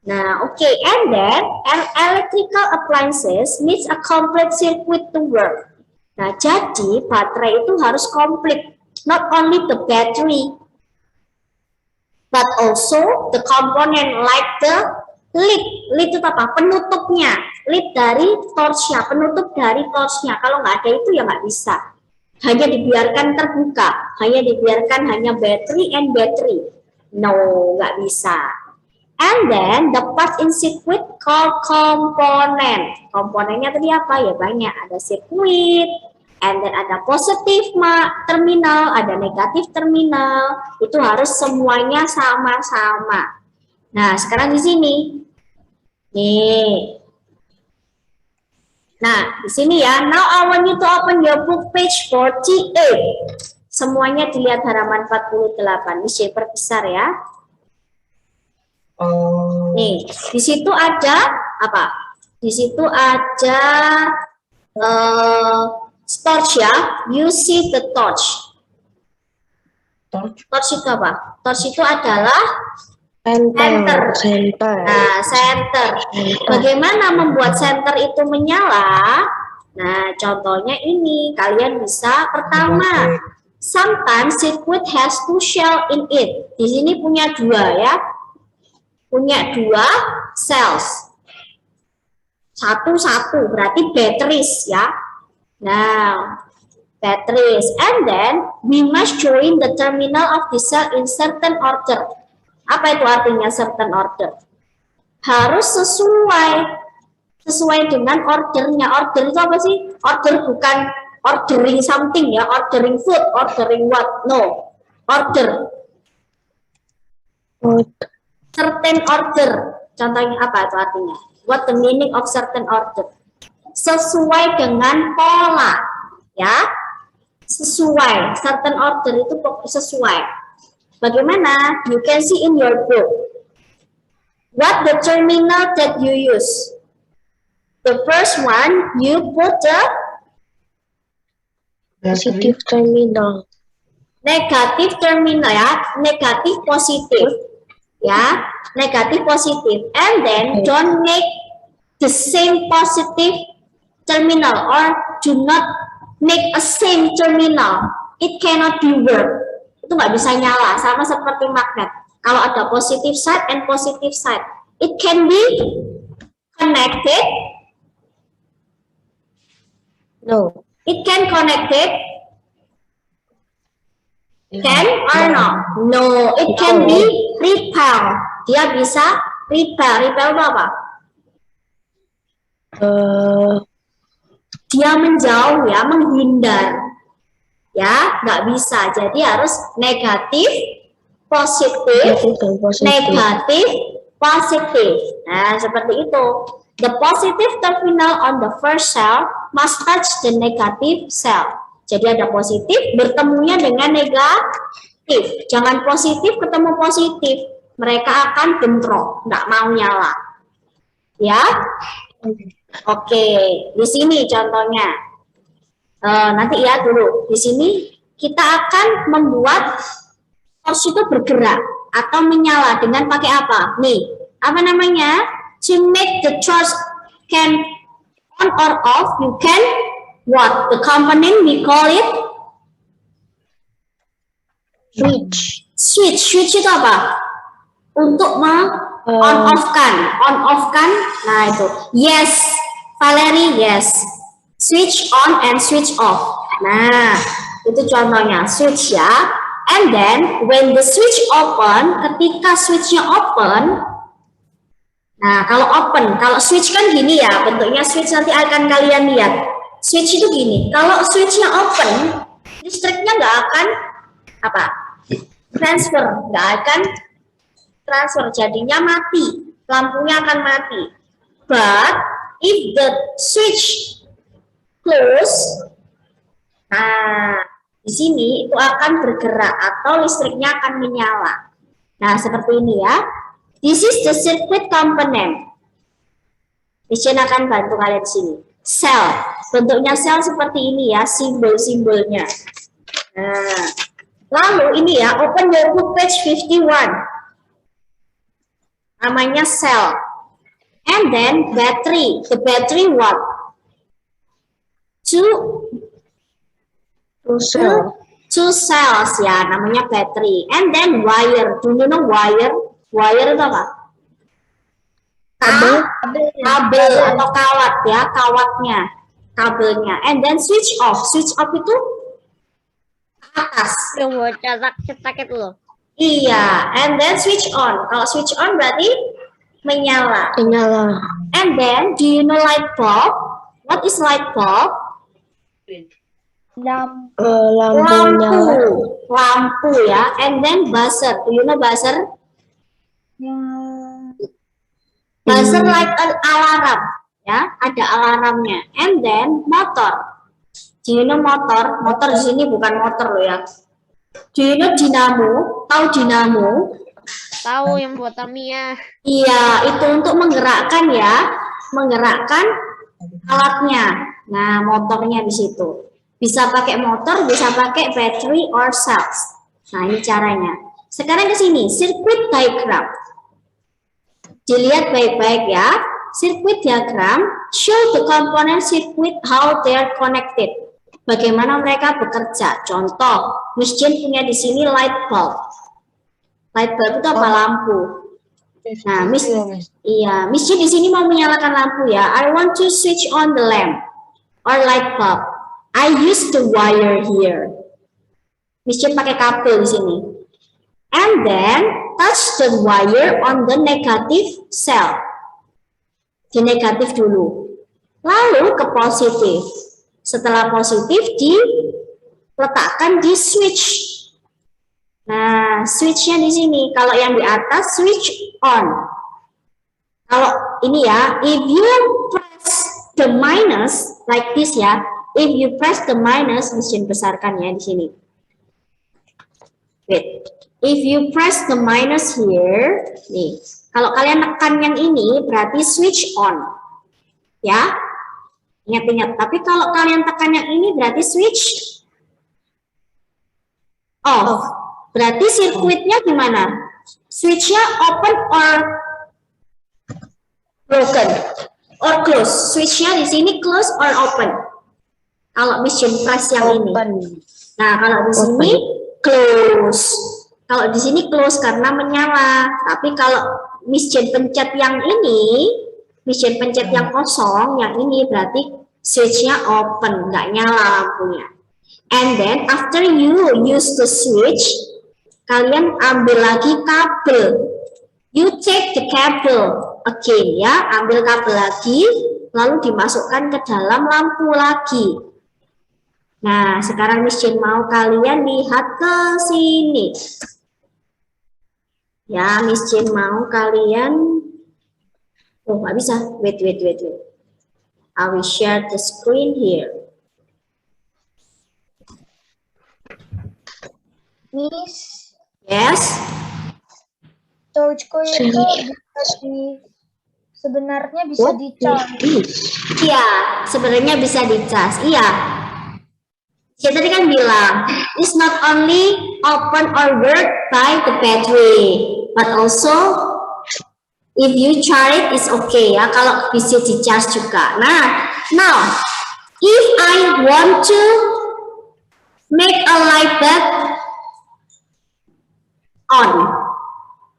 Speaker 1: Nah, oke. And then, an electrical appliances needs a complete circuit to work. Nah, jadi baterai itu harus komplit. Not only the battery, but also the component like the lid. Lid itu apa? Penutupnya. Lid dari torchnya, penutup dari torchnya. Kalau nggak ada itu ya nggak bisa. Hanya dibiarkan terbuka. Hanya dibiarkan hanya battery and battery. No, nggak bisa. And then the part in circuit called component. Komponennya tadi apa? Ya banyak. Ada circuit, and then ada positive terminal, ada negatif terminal. Itu harus semuanya sama-sama. Nah, sekarang di sini. Nih. Nah, di sini ya. Now I want you to open your book page 48. Semuanya dilihat halaman 48. Ini shaper besar ya. Nih, di situ ada apa? Di situ ada torch ya. You see the torch. Torch itu apa? Torch itu adalah center. Nah, center. Bagaimana membuat center itu menyala? Nah, contohnya ini. Kalian bisa pertama. Sometimes circuit has two shell in it. Di sini punya dua ya. Punya dua cells. Satu-satu berarti batteries ya. Now, batteries. And then, we must join the terminal of the cell in certain order. Apa itu artinya certain order? Harus sesuai dengan ordernya. Order itu apa sih? Order bukan ordering something ya, ordering food, ordering what? No, order. Certain order. Contohnya apa itu artinya? What the meaning of certain order? Sesuai dengan pola, ya. Sesuai. Certain order itu sesuai. Bagaimana? You can see in your book. What the terminal that you use? The first one, you put the
Speaker 3: Positive terminal.
Speaker 1: negatif terminal ya, negatif positif. Ya, negatif positif. And then don't make the same positive terminal or do not make a same terminal. It cannot be work. Itu nggak bisa nyala, sama seperti magnet. Kalau ada positive side and positive side, it can be connected.
Speaker 3: No.
Speaker 1: It can connected. Can or no? No, it can be repel. Dia bisa repel. Repel itu apa? Dia menjauh ya, menghindar. Ya, nggak bisa. Jadi harus negatif, positif, negatif, positif. Nah, seperti itu. The positive terminal on the first cell must touch the negative cell. Jadi ada positif bertemunya dengan negatif. Jangan positif ketemu positif. Mereka akan bentrok, nggak mau nyala. Ya, oke. Di sini contohnya. Nanti ya dulu. Di sini kita akan membuat torch itu bergerak atau menyala dengan pakai apa? Nih, apa namanya? To make the torch can on or off, you can what? The component we call it
Speaker 3: Switch.
Speaker 1: switch. Switch itu apa? Untuk on off kan? Nah itu. Yes, Valerie, yes. Switch on and switch off. Nah, itu contohnya switch ya. And then when the switch open, ketika switchnya open, nah kalau open, kalau switch kan gini ya, bentuknya switch nanti akan kalian lihat. Switch itu gini, kalau switchnya open, listriknya nggak akan apa? Transfer, nggak akan transfer, jadinya mati, lampunya akan mati. But if the switch close, nah di sini itu akan bergerak atau listriknya akan menyala. Nah seperti ini ya. This is the circuit component. Mission akan bantu kalian di sini. Sel, bentuknya sel seperti ini ya, simbol-simbolnya. Nah, lalu ini ya, open your book page 51. Namanya sel. And then battery. The battery what? Two cells ya, namanya battery. And then wire. Do you know wire? Wire itu apa? Kabel atau kawat ya, kawatnya, kabelnya. And then switch off. Switch off itu ke atas.
Speaker 2: Yang bocah sakit loh.
Speaker 1: Iya. And then switch on. Kalau switch on berarti menyala.
Speaker 3: Menyala.
Speaker 1: And then do you know light bulb? What is light bulb?
Speaker 3: Lampu nyala.
Speaker 1: Lampu ya. And then buzzer. Do you know buzzer? Buzzer like an alarm, ya, ada alarmnya. And then motor. Do you know motor? Motor di sini bukan motor loh ya. Do you know dinamo? Tahu dinamo?
Speaker 2: Tahu yang buat Tamiya.
Speaker 1: Iya, itu untuk menggerakkan ya, menggerakkan alatnya. Nah, motornya di situ. Bisa pakai motor, bisa pakai battery or cells. Nah, ini caranya. Sekarang ke sini, circuit diagram. Dilihat baik-baik ya. Circuit diagram show the component circuit how they are connected. Bagaimana mereka bekerja. Contoh, Miss Jane punya di sini light bulb. Light bulb itu apa? Lampu. Nah, Miss Jane di sini mau menyalakan lampu ya. I want to switch on the lamp or light bulb. I use the wire here. Miss Jane pakai kabel di sini. And then touch the wire on the negative cell. Di negatif dulu. Lalu ke positif. Setelah positif diletakkan di switch. Nah, switch-nya di sini. Kalau yang di atas switch on. Kalau ini ya, if you press the minus like this ya, if you press the minus, mesin besarkan ya di sini. Wait, if you press the minus here, nih, kalau kalian tekan yang ini berarti switch on, ya. Ingat-ingat. Tapi kalau kalian tekan yang ini berarti switch off. Berarti sirkuitnya gimana? Switchnya open or broken or close? Switchnya di sini close or open? Kalau mesin press yang ini. Nah, kalau di sini close. Kalau di sini close karena menyala. Tapi kalau mesin pencet yang ini, mesin pencet yang kosong, yang ini berarti switchnya open, nggak nyala lampunya. And then after you use the switch, kalian ambil lagi kabel. You take the cable again ya, ambil kabel lagi, lalu dimasukkan ke dalam lampu lagi. Nah, sekarang Miss Jane mau kalian lihat ke sini. Ya, Miss Jane mau kalian, oh nggak bisa, wait. I will share the screen here.
Speaker 5: Miss,
Speaker 1: Yes.
Speaker 5: touchku itu sebenarnya bisa dicas.
Speaker 1: Iya, sebenarnya bisa dicas. Iya. Saya tadi kan bilang, it's not only open or work by the battery, but also if you charge it is okay ya, kalau bisa di-charge juga. Nah, now if I want to make a light bulb on,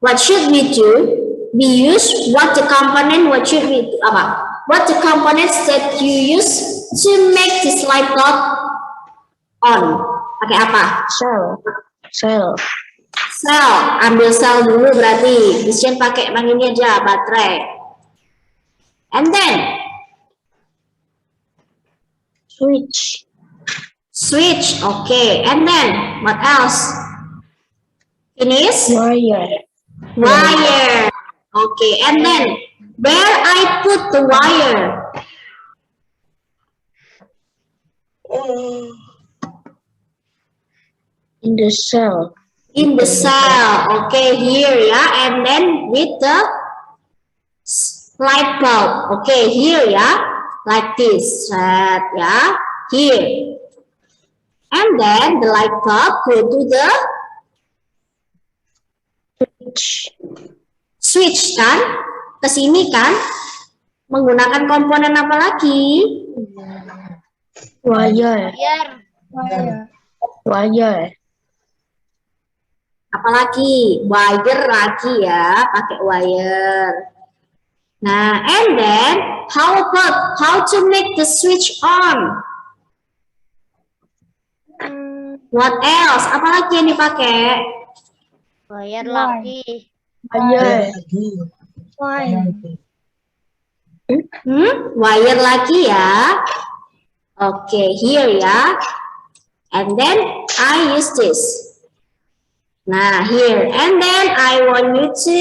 Speaker 1: what should we do? We use what the component, what the components that you use to make this light bulb on. Pakai apa?
Speaker 3: Cell.
Speaker 1: Sel, ambil sel dulu berarti. Bisa pakai yang ini aja, baterai. And then switch, okay. And then what else? Finish? Wire. Okay. And then where I put the wire?
Speaker 3: In the cell.
Speaker 1: In the cell. Okay, here ya. And then with the light bulb. Okay, here ya. Like this. Set ya. Here. And then the light bulb go to the switch kan. Ke sini kan. Menggunakan komponen apa lagi?
Speaker 3: Wire.
Speaker 1: Apalagi wire lagi ya, pakai wire. Nah, and then how to make the switch on? What else? Apalagi yang dipakai?
Speaker 2: Wire lagi.
Speaker 1: Wire lagi ya. Okay, here ya. And then I use this. Nah, here. And then I want you to,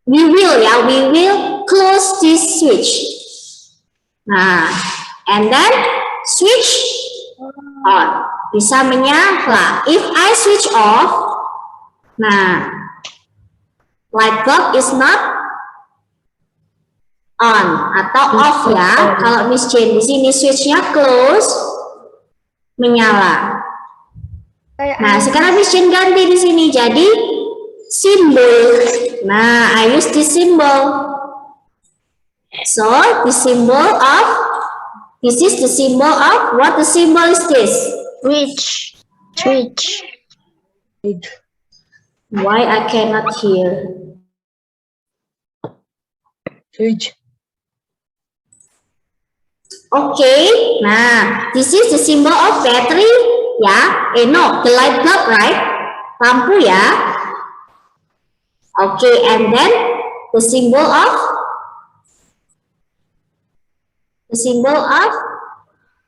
Speaker 1: we will close this switch. Nah, and then switch on. Bisa menyala. If I switch off, nah, light bulb is not on atau off ya. Kalau Miss Jane di sini switchnya close, menyala. Nah, sekarang Miss Jane ganti di sini jadi simbol. Nah, I use this symbol. So, the symbol of, this is the symbol of, what the symbol is this?
Speaker 3: Switch.
Speaker 1: Why I cannot hear?
Speaker 4: Switch.
Speaker 1: Okay, nah, this is the symbol of battery, ya. No, the light bulb, right? Lampu ya. Okay, and then the symbol of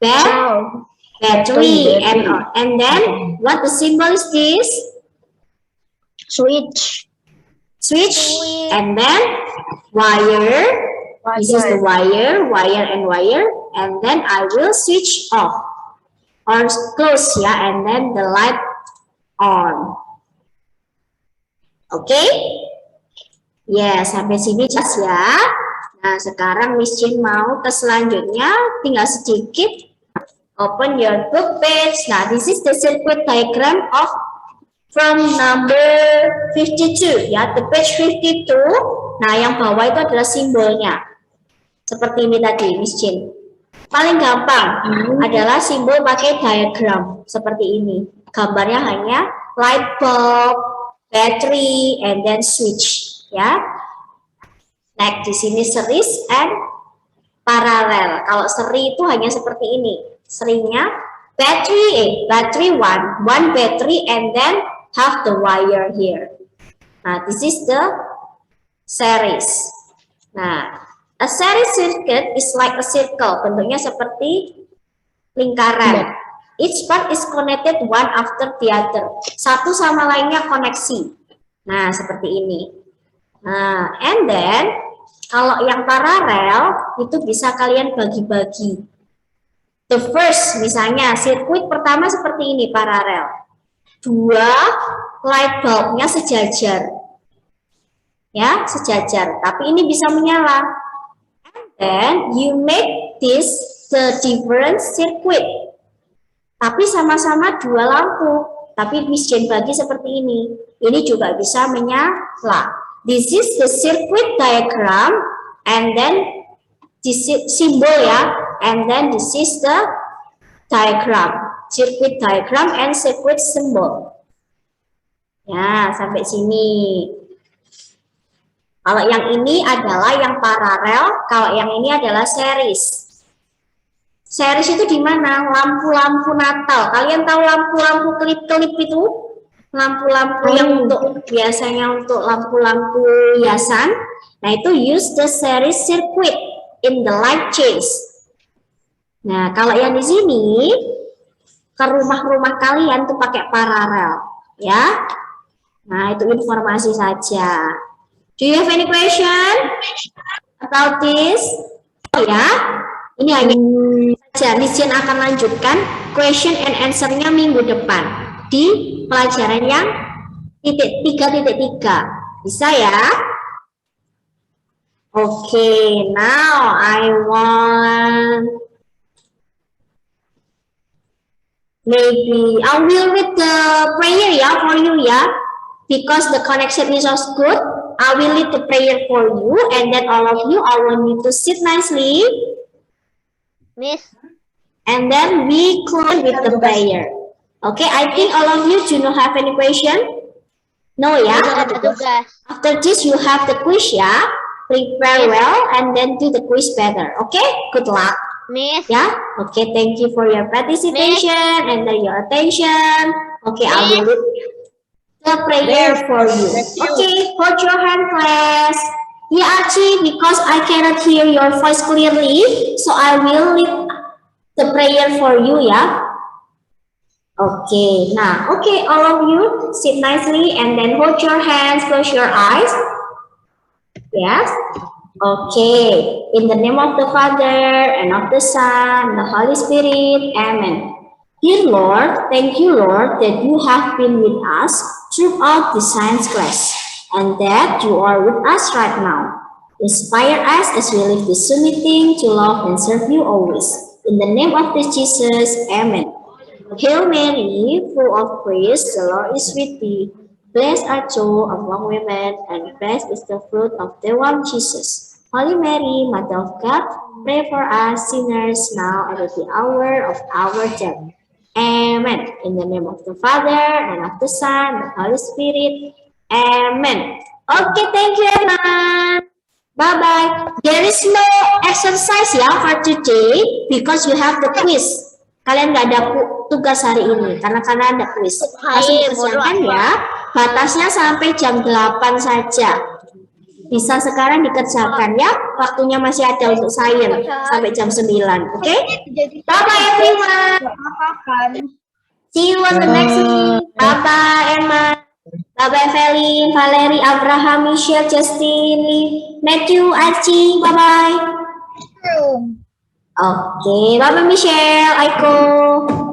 Speaker 1: battery. And then what the symbol is this?
Speaker 3: Switch.
Speaker 1: Switch. And then wire. This is the wire and wire. And then I will switch off or close ya, and then the light on. Oke? Ya, sampai sini jelas ya. Nah, sekarang Miss Jin mau ke selanjutnya, tinggal sedikit. Open your book page. Nah, this is the circuit diagram of from number 52 ya, the page 52. Nah, yang bawah itu adalah simbolnya. Seperti ini tadi, Miss Jin. Paling gampang adalah simbol pakai diagram seperti ini. Gambarnya hanya light bulb, battery, and then switch ya. Nah, di sini series and paralel. Kalau seri itu hanya seperti ini. Serinya battery one battery and then have the wire here. Nah, this is the series. Nah, a series circuit is like a circle. Bentuknya seperti lingkaran. Each part is connected one after the other. Satu sama lainnya koneksi. Nah, seperti ini. Nah, and then kalau yang paralel itu bisa kalian bagi-bagi. The first, misalnya sirkuit pertama seperti ini paralel. Dua light bulbnya sejajar. Ya, sejajar. Tapi ini bisa menyala. Then you make this the different circuit. Tapi sama-sama dua lampu. Tapi Miss Jane bagi seperti ini. Ini juga bisa menyala. This is the circuit diagram, and then this symbol ya, and then this is the diagram, circuit diagram and circuit symbol. Ya, sampai sini. Kalau yang ini adalah yang paralel, kalau yang ini adalah series. Series itu di mana? Lampu-lampu Natal. Kalian tahu lampu-lampu kelip-kelip itu? Lampu-lampu yang untuk biasanya untuk lampu-lampu hiasan. Nah, itu use the series circuit in the light change. Nah, kalau yang di sini ke rumah-rumah kalian tuh pakai paralel, ya. Nah, itu informasi saja. Do you have any question about this? Ya, ini hanya saja. Miss Jane akan lanjutkan question and answer-nya minggu depan di pelajaran yang 3.3. Bisa ya? Okay, now I want maybe I will read the prayer ya for you ya, because the connection is so good. I will read the prayer for you, and then all of you, I want you to sit nicely.
Speaker 2: Miss.
Speaker 1: And then we close with the prayer. Okay, I think all of you do not have any question. No, yeah. After this, you have the quiz, yeah. Prepare well, and then do the quiz better. Okay, good luck.
Speaker 2: Miss.
Speaker 1: Yeah. Okay, thank you for your participation and your attention. Okay, I will read the prayer for you. Okay, hold your hand, class. Yeah, Archie, because I cannot hear your voice clearly, so I will read the prayer for you, yeah. Okay, now, okay, all of you sit nicely and then hold your hands, close your eyes. Yes. Okay, in the name of the Father and of the Son and the Holy Spirit, Amen. Dear Lord, thank you, Lord, that you have been with us throughout the science class and that you are with us right now. Inspire us as we live this meeting to love and serve you always. In the name of this Jesus, Amen. Hail Mary, full of grace, the Lord is with thee. Blessed art thou among women, and blessed is the fruit of thy womb, Jesus. Holy Mary, Mother of God, pray for us sinners now and at the hour of our death. Amen. In the name of the Father, and of the Son, and the Holy Spirit. Amen. Okay, thank you, everyone. Bye-bye. There is no exercise ya for today because you have the quiz. Kalian nggak ada tugas hari ini karena ada quiz. Langsung persiapkan ya. Batasnya sampai jam 8 saja. bisa sekarang dikerjakan ya. Waktunya masih ada untuk sains sampai jam 9. Oke? Bye-bye everyone.
Speaker 5: Apa kan?
Speaker 1: See you on the next week. Bye-bye Emma. Bye-bye Felin, Valerie, Abraham, Michelle, Justin, Matthew, Archie. Bye-bye.
Speaker 5: Room.
Speaker 1: Oke, bye-bye Michelle, Aiko.